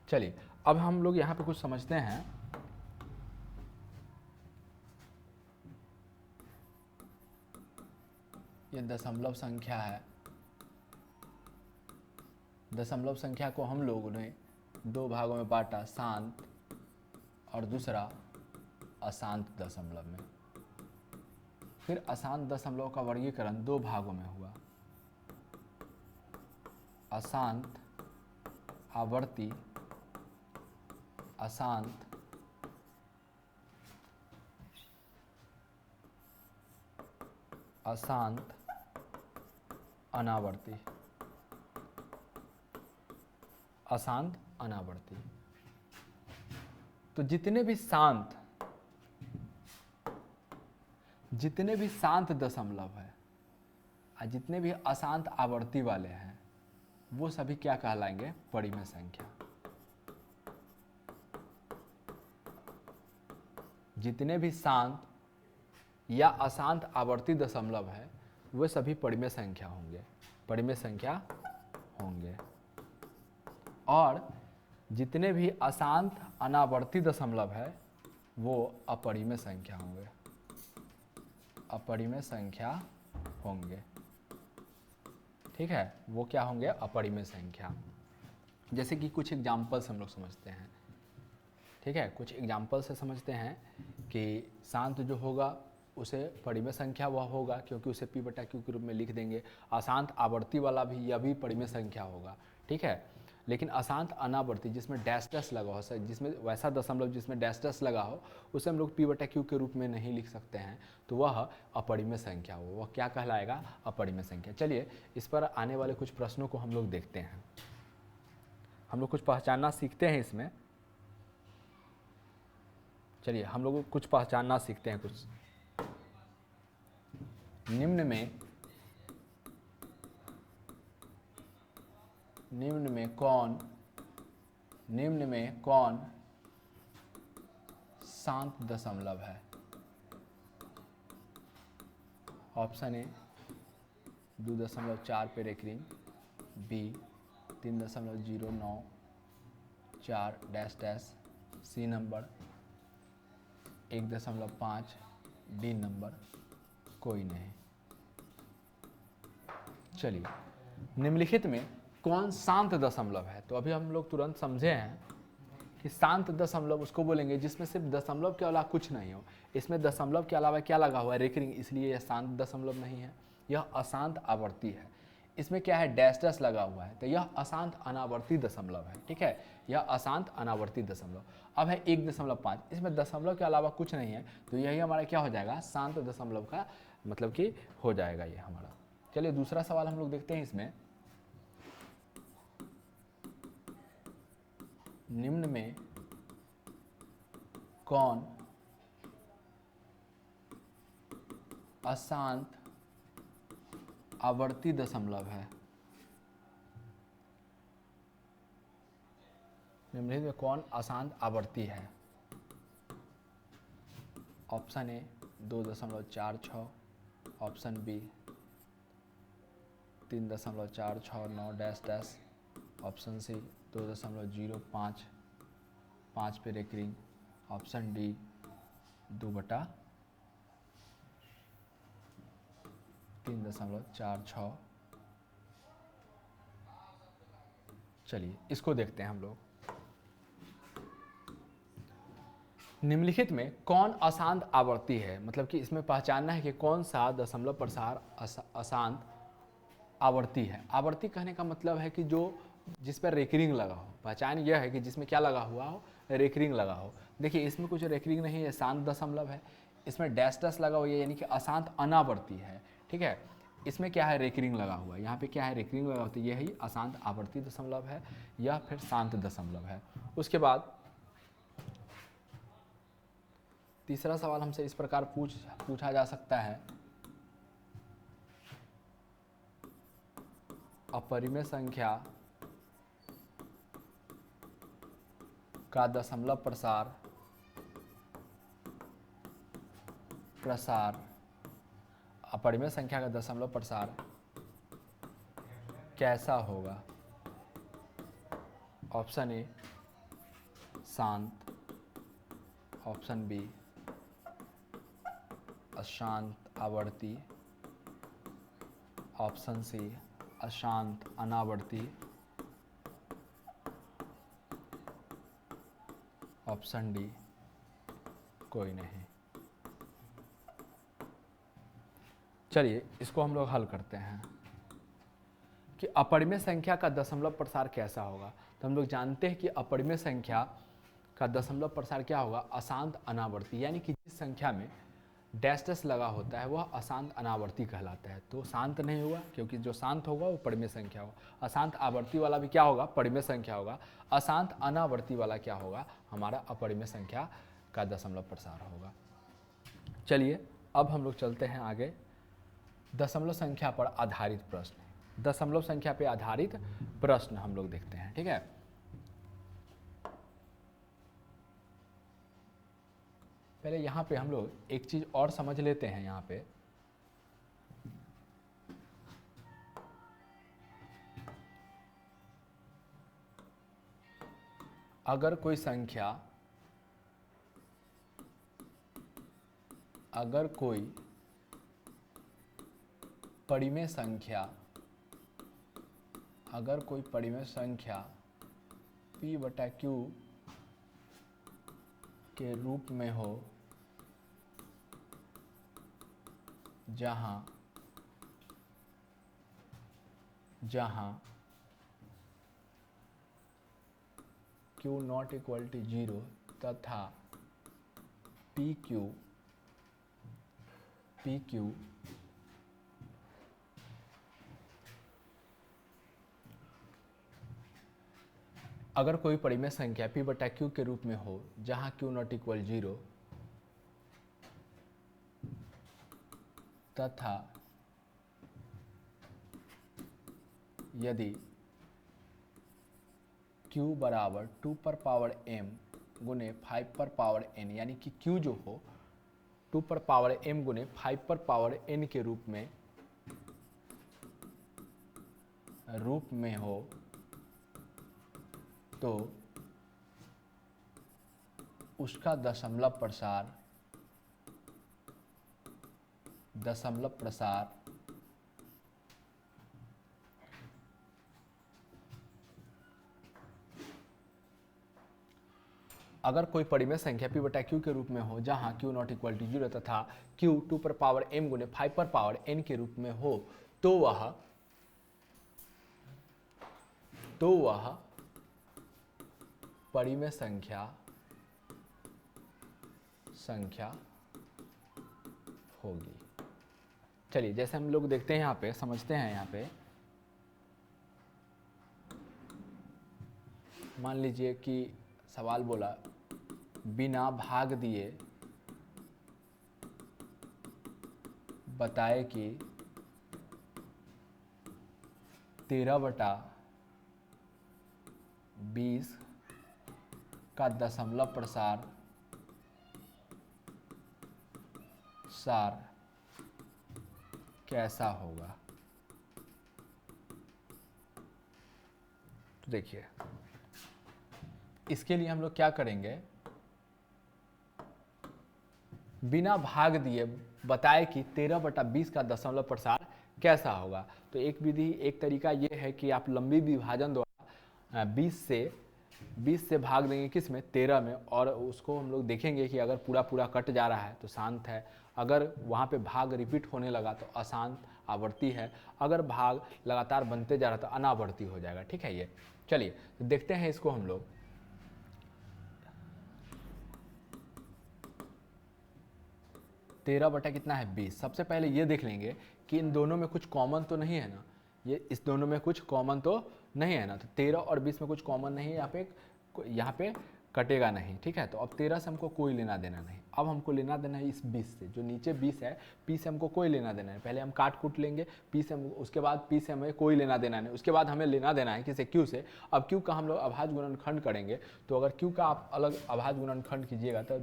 चलिए अब हम लोग यहाँ पे कुछ समझते हैं। ये दशमलव संख्या है। दशमलव संख्या को हम लोगों ने दो भागों में बांटा, शांत और दूसरा अशांत दशमलव में। फिर अशांत दशमलव का वर्गीकरण दो भागों में हुआ, अशांत आवर्ती, अशांत अनावर्ती, अशांत अनावर्ती। तो जितने भी शांत दशमलव है और जितने भी अशांत आवर्ती वाले हैं वो सभी क्या कहलाएंगे? परिमेय संख्या। जितने भी शांत या अशांत आवर्ती दशमलव है वे सभी परिमेय संख्या होंगे। और जितने भी अशांत अनावर्ती दशमलव है वो अपरिमेय संख्या होंगे, अपरिमेय संख्या होंगे। ठीक है, वो क्या होंगे? अपरिमेय संख्या। जैसे कि कुछ एग्जाम्पल्स हम लोग समझते हैं। ठीक है, कुछ एग्जाम्पल से समझते हैं कि शांत जो होगा उसे परिमेय संख्या वह होगा, क्योंकि उसे p बटा q के रूप में लिख देंगे। अशांत आवर्ती वाला भी, यह भी परिमेय संख्या होगा। ठीक है, लेकिन अशांत अनावर्ती जिसमें डैश डैश लगा हो, जिसमें वैसा दशमलव जिसमें डैश डैश लगा हो, उसे हम लोग p बटा q के रूप में नहीं लिख सकते हैं, तो वह अपरिमेय संख्या हो। वह क्या कहलाएगा? अपरिमेय संख्या। चलिए इस पर आने वाले कुछ प्रश्नों को हम लोग देखते हैं। हम लोग कुछ पहचानना सीखते हैं इसमें। चलिए हम लोग कुछ पहचानना सीखते हैं। कुछ निम्न में कौन शांत दशमलव है? ऑप्शन ए 2.4 पे recurring, B 3.09, 4 dash dash, C number 1.5, D number कोई नहीं। चलिए, निम्नलिखित में कौन शांत दशमलव है? तो अभी हम लोग तुरंत समझे हैं कि शांत दशमलव उसको बोलेंगे जिसमें सिर्फ दशमलव के अलावा कुछ नहीं हो। इसमें दशमलव के अलावा क्या लगा हुआ है? रेकरिंग, इसलिए यह शांत दशमलव नहीं है, यह अशांत आवर्ती है। इसमें क्या है? डैश डैश लगा हुआ है, तो यह अशांत अनावर्ती दशमलव है। ठीक है, यह अशांत अनावर्ती दशमलव। अब है 1.5, इसमें दशमलव के अलावा कुछ नहीं है, तो यही हमारा क्या हो जाएगा? शांत दशमलव का मतलब कि हो जाएगा ये हमारा। चलिए दूसरा सवाल हम लोग देखते हैं इसमें। निम्न में कौन अशांत आवर्ती दशमलव है? निम्नलिखित में कौन अशांत आवर्ती है? Option A 2.46, option B 3.469 dash dash, option C 2.05, 5 पे रेकरिंग, ऑप्शन डी 2/3.46। चलिए इसको देखते हैं हम लोग। निम्नलिखित में कौन अशांत आवर्ती है? मतलब कि इसमें पहचानना है कि कौन सा दशमलव प्रसार अशांत आवर्ती है। आवर्ती कहने का मतलब है कि जो जिस पर रेकरिंग लगा हो। पहचान यह है कि जिसमें क्या लगा हुआ हो? रेकरिंग लगा हो। देखिए इसमें कुछ रेकरिंग नहीं है, शांत दशमलव है। इसमें डैश डैश लगा हुआ है, यानी कि अशांत अनावर्ती है। ठीक है, इसमें क्या है? रेकरिंग लगा हुआ है। यहाँ पे क्या है? रेकरिंग लगा होता है, यही अशांत आवर्ती दशमलव है या फिर शांत दशमलव है। उसके बाद तीसरा सवाल हमसे इस प्रकार पूछा जा सकता है, अपरिमेय संख्या का दशमलव प्रसार अपरिमेय संख्या का दशमलव प्रसार कैसा होगा? ऑप्शन ए शांत, ऑप्शन बी अशांत आवर्ती, ऑप्शन सी अशांत अनावर्ती, ऑप्शन डी कोई नहीं। चलिए इसको हम लोग हल करते हैं कि अपरिमेय संख्या का दशमलव प्रसार कैसा होगा। तो हम लोग जानते हैं कि अपरिमेय संख्या का दशमलव प्रसार क्या होगा? अशांत अनावर्ती, यानी कि जिस संख्या में डैश डैश लगा होता है वह अशांत अनावर्ती कहलाता है। तो शांत नहीं हुआ, क्योंकि जो शांत होगा वो परिमेय संख्या होगा। अशांत आवर्ती वाला भी क्या होगा? परिमेय संख्या होगा। अशांत अनावर्ती वाला क्या होगा? हमारा अपरिमेय संख्या का दशमलव प्रसार होगा। चलिए अब हम लोग चलते हैं आगे। दशमलव संख्या पर आधारित प्रश्न, दशमलव संख्या पर आधारित प्रश्न हम लोग देखते हैं। ठीक है, पहले यहाँ पे हम लोग एक चीज और समझ लेते हैं। यहाँ पे अगर कोई संख्या अगर कोई परिमेय संख्या p बटा q के रूप में हो जहां q नॉट इक्वल टू 0 तथा PQ अगर कोई परिमेय संख्या p बटा q के रूप में हो जहां q नॉट इक्वल 0 तथा यदि q बराबर 2 पर पावर m गुने 5 पर पावर n, यानी कि q जो हो 2 पर पावर m गुने 5 पर पावर n के रूप में हो तो उसका दशमलव प्रसार अगर कोई परिमेय संख्या p बटा q के रूप में हो जहां q नॉट इक्वल टू 0 तथा q 2 पर पावर m गुने 5 पर पावर n के रूप में हो तो वह परिमेय संख्या होगी। चलिए जैसे हम लोग देखते हैं यहाँ पे, समझते हैं यहाँ पे, मान लीजिए कि सवाल बोला बिना भाग दिए बताए कि 13 बटा 20 का दशमलव प्रसार कैसा होगा। तो देखिए इसके लिए हम लोग क्या करेंगे, बिना भाग दिए बताए कि 13 बटा 20 का दशमलव प्रसार कैसा होगा। तो एक विधि, एक तरीका ये है कि आप लंबी विभाजन द्वारा 20 से भाग देंगे किस में, 13 में, और उसको हम लोग देखेंगे कि अगर पूरा पूरा कट जा रहा है तो शांत है, अगर वहाँ पे भाग रिपीट होने लगा तो अशांत आवर्ती है, अगर भाग लगातार बनते जा रहा तो अनावर्ती हो जाएगा। ठीक है, ये चलिए तो देखते हैं इसको हम लोग। तेरह बटा कितना है 20। सबसे पहले ये देख लेंगे कि इन दोनों में कुछ कॉमन तो नहीं है ना, ये इस दोनों में कुछ कॉमन तो नहीं है ना, तो 13 और 20 में कुछ कॉमन नहीं है, यहाँ पे कटेगा नहीं। ठीक है, तो अब 13 से हमको कोई लेना देना नहीं, अब हमको लेना देना है इस 20 से, जो नीचे 20 है, P से हमको कोई लेना देना है। पहले हम काट कूट लेंगे P से, उसके बाद P से हमें कोई लेना देना नहीं, उसके बाद हमें लेना देना है किसे, Q से। अब Q का हम लोग अभाज्य गुणनखंड करेंगे, तो अगर Q का आप अलग अभाज्य गुणनखंड कीजिएगा तो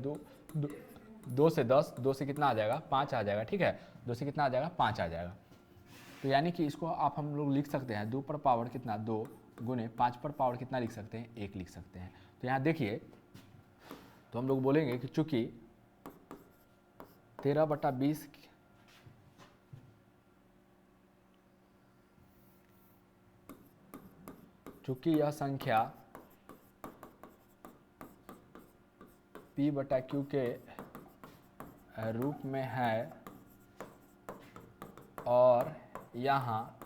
2 से 10, 2 से कितना आ जाएगा 5 आ जाएगा। ठीक है, 2 से कितना आ जाएगा 5 आ जाएगा। तो यानी कि इसको आप हम लोग लिख सकते हैं 2 पर पावर कितना 2 गुने 5 पर पावर कितना लिख सकते हैं 1 लिख सकते हैं। तो यहाँ देखिए, तो हम लोग बोलेंगे कि चूंकि 13 बटा 20 चूंकि यह संख्या P बटा Q के रूप में है और यहाँ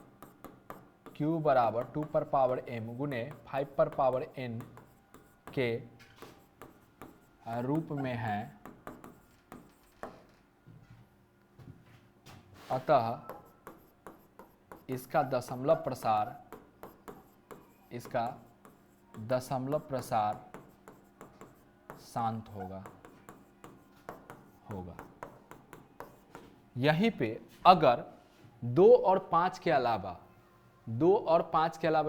Q बराबर 2 पर पावर m गुने 5 पर पावर n के रूप में है, अतः इसका दशमलव प्रसार शांत होगा। यहीं पे अगर 2 और 5 के अलावा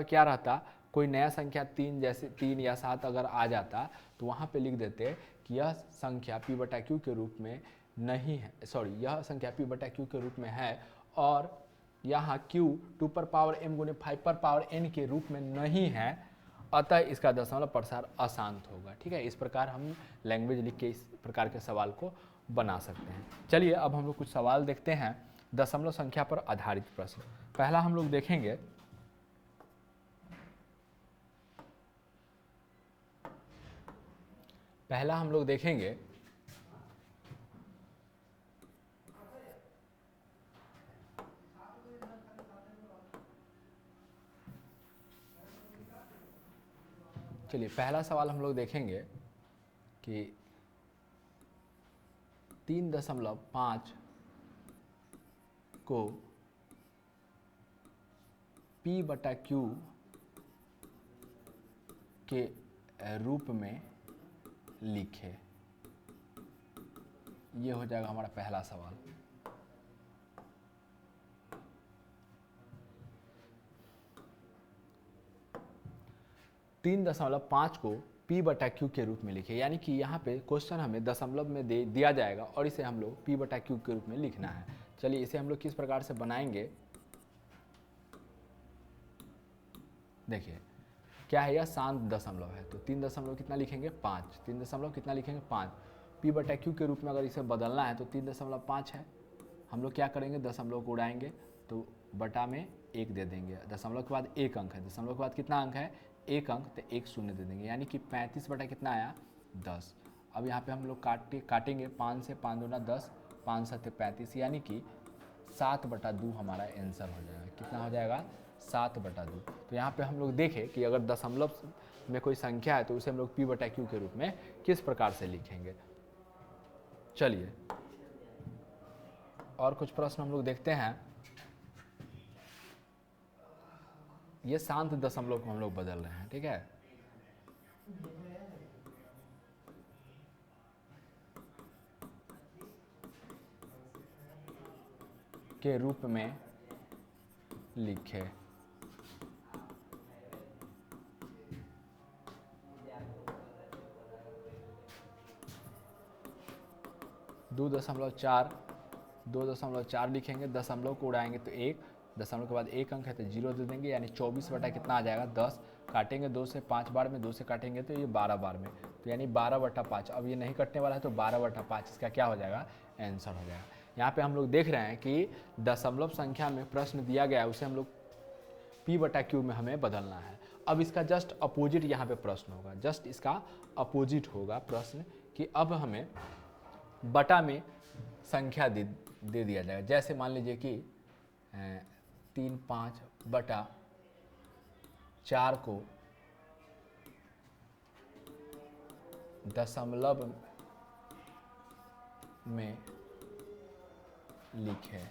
क्या रहता, कोई नया संख्या 3 जैसे 3 या 7 अगर आ जाता तो वहाँ पे लिख देते कि यह संख्या P बटा Q के रूप में नहीं है, यह संख्या P बटा Q के रूप में है और यहाँ Q 2 पर पावर m गुने 5 पर पावर n के रूप में नहीं है, अतः इसका दशमलव प्रसार अशांत होगा। ठीक है, इस प्रकार हम लैंग्वेज लिख के इस प्रकार के सवाल को बना सकते हैं। चलिए अब हम लोग कुछ सवाल देखते हैं दशमलव संख्या पर आधारित प्रश्न। पहला हम लोग देखेंगे चलिए पहला सवाल हम लोग देखेंगे कि 3.5 को P/Q के रूप में लिखे। ये हो जाएगा हमारा पहला सवाल। तीन 3.5 को P/Q के रूप में लिखे, यानी कि यहाँ पे क्वेश्चन हमें दशमलव में दिया जाएगा और इसे हम लोग P/Q के रूप में लिखना है। चलिए इसे हम लोग किस प्रकार से बनाएंगे, देखिए क्या है, यह शांत दशमलव है तो 3 दशमलव कितना लिखेंगे 5, 3 दशमलव कितना लिखेंगे 5। P/Q के रूप में अगर इसे बदलना है तो 3.5 है, हम लोग क्या करेंगे दशमलव को उड़ाएंगे तो बटा में 1 दे देंगे। दशमलव के बाद 1 अंक है, दशमलव के बाद कितना अंक है 1 अंक, तो 1 शून्य दे देंगे, यानी कि 35 बटा कितना आया 10। अब यहाँ पे हम लोग काटेंगे 5 से, 5 दूना 10, 5 7 35, यानी कि 7/2 हमारा आंसर हो जाएगा। कितना हो जाएगा 7/2। तो यहाँ पे हम लोग देखें कि अगर दशमलव में कोई संख्या है तो उसे हम लोग P/Q के रूप में किस प्रकार से लिखेंगे। चलिए और कुछ प्रश्न हम लोग देखते हैं। ये शांत दशमलव को हम लोग बदल रहे हैं, ठीक है। के रूप में लिखे। दो 2.4 लिखेंगे, दशमलव को उड़ाएंगे तो 1, दशमलव के बाद 1 अंक है तो 0 दे देंगे, यानी 24 बटा कितना आ जाएगा 10। काटेंगे 2 से 5 बार में, 2 से काटेंगे तो ये 12 बार में, तो यानी 12/5। अब ये नहीं कटने वाला है तो 12/5 इसका क्या हो जाएगा आंसर हो जाएगा। यहाँ पे हम लोग देख रहे हैं कि दशमलव संख्या में प्रश्न दिया गया है उसे हम लोग P/Q में हमें बदलना है। अब इसका जस्ट अपोजिट यहाँ पे प्रश्न होगा, जस्ट इसका अपोजिट होगा प्रश्न कि अब हमें बटा में संख्या दे दिया जाएगा। जैसे मान लीजिए कि 3/5/4 को दशमलव में लिखे।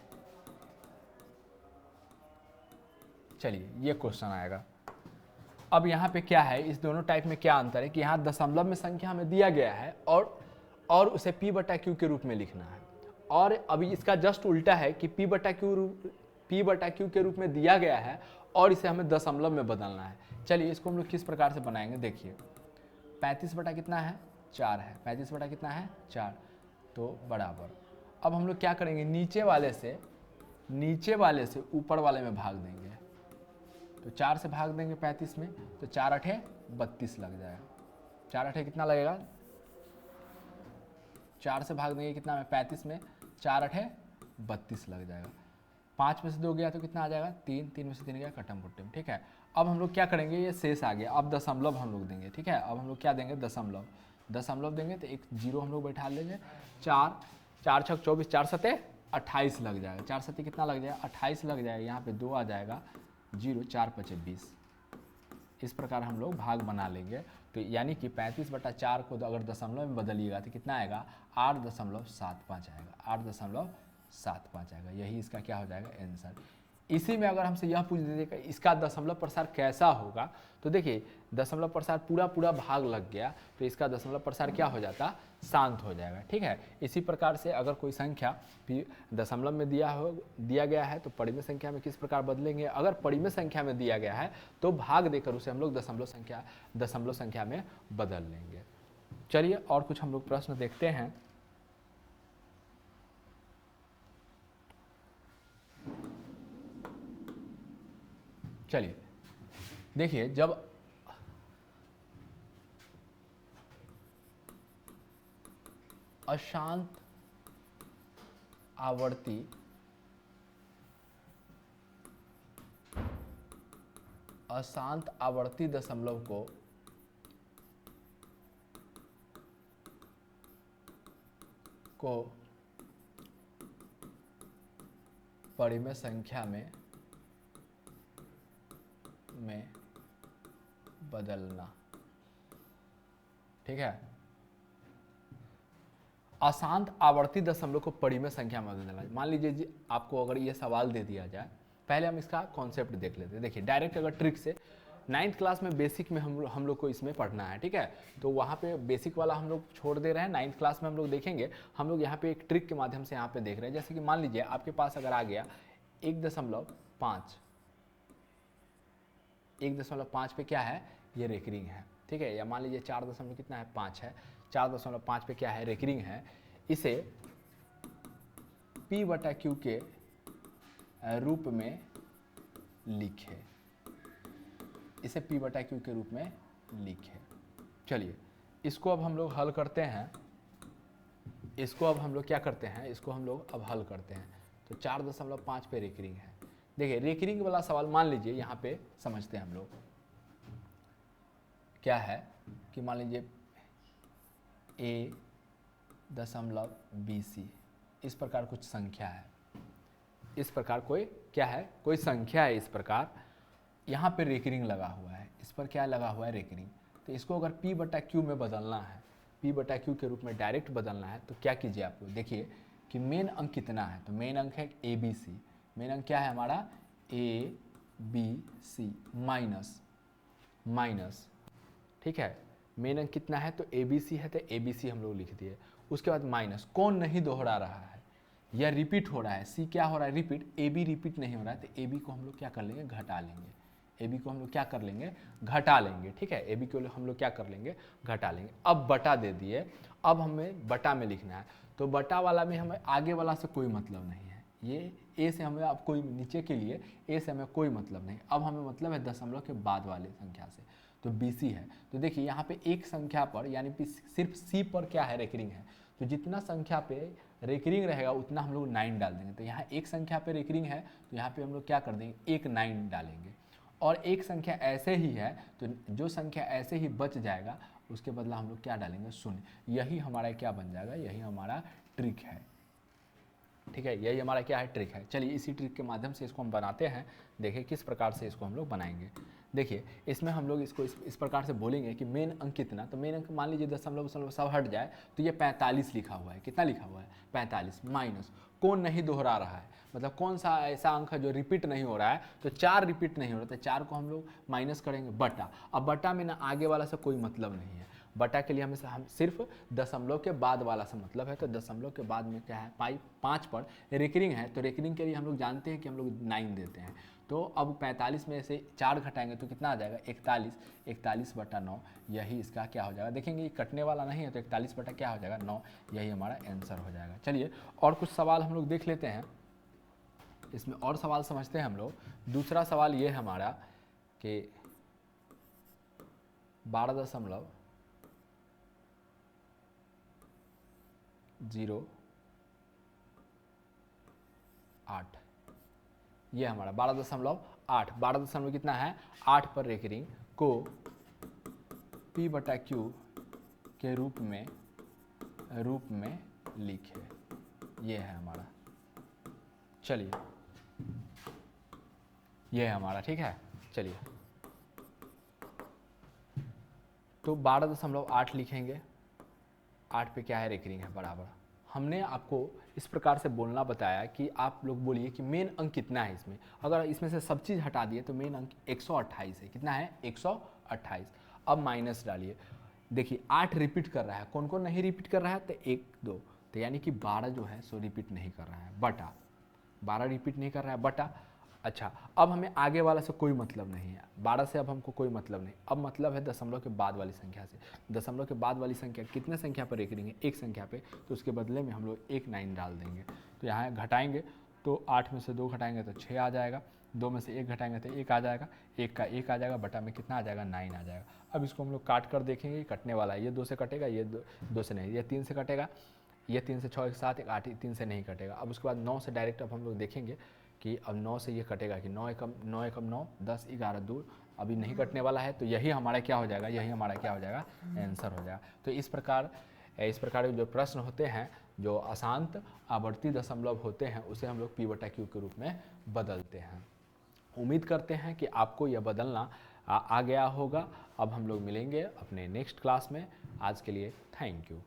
चलिए ये क्वेश्चन आएगा। अब यहाँ पे क्या है, इस दोनों टाइप में क्या अंतर है कि यहाँ दशमलव में संख्या हमें दिया गया है और उसे P/Q के रूप में लिखना है, और अभी इसका जस्ट उल्टा है कि P/Q के रूप में दिया गया है और इसे हमें दशमलव में बदलना है। चलिए इसको हम लोग किस प्रकार से बनाएंगे, देखिए 35 बटा कितना है 4 है, 35 बटा कितना है 4, तो बराबर। अब हम लोग क्या करेंगे, नीचे वाले से ऊपर वाले में भाग देंगे, तो 4 से भाग देंगे 35 में तो 4 8 32 लग जाएगा। 4 8 कितना लगेगा, 4 से भाग देंगे कितना में 35 में, 4 8 32 लग जाएगा। 5 में से 2 गया तो कितना आ जाएगा 3, 3 में से 3 गया कटम कुटम, ठीक है। अब हम लोग क्या करेंगे, ये शेष आ गया, अब दशमलव हम लोग देंगे, ठीक है। अब हम लोग क्या देंगे दशमलव देंगे तो एक 0 हम लोग बैठा लेंगे। 4 4 6 24, 4 7 28 लग जाएगा, 4 7 कितना लग जाएगा 28 लग जाएगा। यहाँ पे 2 आ जाएगा 0, 4 5 20। इस प्रकार हम लोग भाग बना लेंगे, तो यानी कि 35/4 को अगर दशमलव में बदलिएगा तो कितना आएगा 8.75 आएगा, 8.75 आएगा। यही इसका क्या हो जाएगा आंसर। इसी में अगर हमसे यह पूछ दीजिएगा इसका दशमलव प्रसार कैसा होगा, तो देखिए दशमलव प्रसार पूरा भाग लग गया तो इसका दशमलव प्रसार क्या हो जाता शांत हो जाएगा, ठीक है। इसी प्रकार से अगर कोई संख्या दशमलव में दिया गया है तो परिमेय संख्या में किस प्रकार बदलेंगे, अगर परिमेय संख्या में दिया गया है तो भाग देकर उसे हम लोग दशमलव संख्या में बदल लेंगे। चलिए और कुछ हम लोग प्रश्न देखते हैं। चलिए देखिए, जब अशांत आवर्ती अशांत आवर्ती दशमलव को परिमेय संख्या में बदलना। ठीक है, अशांत आवर्ती दशमलव को परिमेय संख्या में बदलना। मान लीजिए जी आपको अगर ये सवाल दे दिया जाए, पहले हम इसका कॉन्सेप्ट देख लेते हैं। देखिए डायरेक्ट अगर ट्रिक से 9th क्लास में बेसिक में हम लोग को इसमें पढ़ना है। ठीक है, तो वहाँ पे बेसिक वाला हम लोग छोड़ दे रहे हैं, 9th क्लास में हम लोग देखेंगे। हम लोग यहाँ पे एक ट्रिक के माध्यम से यहाँ पे देख रहे हैं। जैसे कि मान लीजिए आपके पास अगर आ गया 1.5, 1.5 पे क्या है, ये रेकरिंग है। ठीक है, या मान लीजिए 4 दशमलव कितना है, 5 है, 4.5 पे क्या है, रेकरिंग है। इसे P/Q के रूप में लिखे, इसे P/Q के रूप में लिखे। चलिए इसको अब हम लोग हल करते हैं। इसको अब हम लोग क्या करते हैं, इसको हम लोग अब हल करते हैं। तो 4.5 पे रेकरिंग है। देखिए रेकरिंग वाला सवाल मान लीजिए यहाँ पे समझते हैं हम लोग। क्या है कि मान लीजिए A.BC इस प्रकार कुछ संख्या है, इस प्रकार कोई क्या है, कोई संख्या है इस प्रकार। यहाँ पे रेकरिंग लगा हुआ है, इस पर क्या लगा हुआ है, रेकरिंग। तो इसको अगर P/Q में बदलना है, P/Q के रूप में डायरेक्ट बदलना है, तो क्या कीजिए आपको, देखिए कि मेन अंक कितना है। तो मेन अंक है ABC। मेन अंक क्या है हमारा, ABC माइनस। ठीक है, मेन अंक कितना है, तो ABC है, तो ABC हम लोग लिख दिए। उसके बाद माइनस, कौन नहीं दोहरा रहा है, यह रिपीट हो रहा है। C क्या हो रहा है, रिपीट। AB रिपीट नहीं हो रहा है, तो AB को हम लोग क्या कर लेंगे, घटा लेंगे। AB को हम लोग क्या कर लेंगे, घटा लेंगे। ठीक है, AB को हम लोग क्या कर लेंगे, घटा लेंगे। अब बटा दे दिए, अब हमें बटा में लिखना है। तो बटा वाला में हमें आगे वाला से कोई मतलब नहीं है, ये A से हमें अब कोई, नीचे के लिए A से हमें कोई मतलब नहीं। अब हमें मतलब है दशमलव के बाद वाले संख्या से, तो BC है। तो देखिए यहाँ पे एक संख्या पर यानी कि सिर्फ C पर क्या है, रेकरिंग है। तो जितना संख्या पे रेकरिंग रहेगा उतना हम लोग 9 डाल देंगे। तो यहाँ एक संख्या पे रेकरिंग है, तो यहाँ पे हम लोग क्या कर देंगे, एक 9 डालेंगे। और एक संख्या ऐसे ही है, तो जो संख्या ऐसे ही बच जाएगा उसके बदला हम लोग क्या डालेंगे, 0। यही हमारा क्या बन जाएगा, यही हमारा ट्रिक है। ठीक है, यही हमारा क्या है, ट्रिक है। चलिए इसी ट्रिक के माध्यम से इसको हम बनाते हैं। देखिए किस प्रकार से इसको हम लोग बनाएंगे। देखिए इसमें हम लोग इसको इस प्रकार से बोलेंगे कि मेन अंक कितना। तो मेन अंक मान लीजिए दशमलव सब हट जाए, तो ये 45 लिखा हुआ है। कितना लिखा हुआ है, 45 माइनस कौन नहीं दोहरा रहा है, मतलब कौन सा ऐसा अंक है जो रिपीट नहीं हो रहा है। तो 4 रिपीट नहीं हो रहा, तो 4 को हम लोग माइनस करेंगे, बटा। अब बटा में ना आगे वाला से कोई मतलब नहीं है, बटा के लिए हम सिर्फ दशमलव के बाद वाला से मतलब है। तो दशमलव के बाद में क्या है, 5 पर रेकरिंग है, तो रेकरिंग के लिए हम लोग जानते हैं कि हम लोग 9 देते हैं। तो अब 45 में से 4 घटाएंगे तो कितना आ जाएगा, 41/9। यही इसका क्या हो जाएगा, देखेंगे ये कटने वाला नहीं है, तो 41 बटा क्या हो जाएगा, 9। यही हमारा आंसर हो जाएगा। चलिए और कुछ सवाल हम लोग देख लेते हैं, इसमें और सवाल समझते हैं हम लोग। दूसरा सवाल ये है हमारा कि 12.08 ये हमारा 12.8, 12 दशमलव कितना है, 8 पर रेकरिंग को P/Q के रूप में लिखे। ये है हमारा। चलिए ये है हमारा, ठीक है। चलिए तो 12.8 लिखेंगे, 8 पे क्या है, रेकरिंग है, बराबर। हमने आपको इस प्रकार से बोलना बताया कि आप लोग बोलिए कि मेन अंक कितना है इसमें। अगर इसमें से सब चीज़ हटा दिए तो मेन अंक 128 है। कितना है, 128। अब माइनस डालिए, देखिए 8 रिपीट कर रहा है, कौन कौन नहीं रिपीट कर रहा है, तो 1 2, तो यानी कि 12 जो है सो रिपीट नहीं कर रहा है, बटा। 12 रिपीट नहीं कर रहा है, बटा। अच्छा अब हमें आगे वाला से कोई मतलब नहीं है, 12 से अब हमको कोई मतलब नहीं। अब मतलब है दशमलव के बाद वाली संख्या से। दशमलव के बाद वाली संख्या कितने संख्या पर रेकरिंग है, एक संख्या पे, तो उसके बदले में हम लोग एक 9 डाल देंगे। तो यहाँ घटाएंगे तो 8 में से 2 घटाएंगे तो 6 आ जाएगा, 2 में से 1 घटाएंगे तो 1 आ जाएगा, 1 का 1 आ जाएगा, बटा में कितना आ जाएगा, 9 आ जाएगा। अब इसको हम लोग काट कर देखेंगे, कटने वाला है, ये 2 से कटेगा, ये 2 से नहीं, ये 3 से कटेगा, ये 3 से 6 एक साथ, एक 8 3 से नहीं कटेगा। अब उसके बाद 9 से डायरेक्ट अब हम लोग देखेंगे कि अब 9 से ये कटेगा कि 9 एकम 9, 10, 11 दूर अभी नहीं कटने वाला है, तो यही हमारा क्या हो जाएगा, यही हमारा क्या हो जाएगा, आंसर हो जाएगा। तो इस प्रकार के जो प्रश्न होते हैं, जो अशांत आवर्ती दशमलव होते हैं, उसे हम लोग P/Q के रूप में बदलते हैं। उम्मीद करते हैं कि आपको यह बदलना आ गया होगा। अब हम लोग मिलेंगे अपने नेक्स्ट क्लास में। आज के लिए थैंक यू।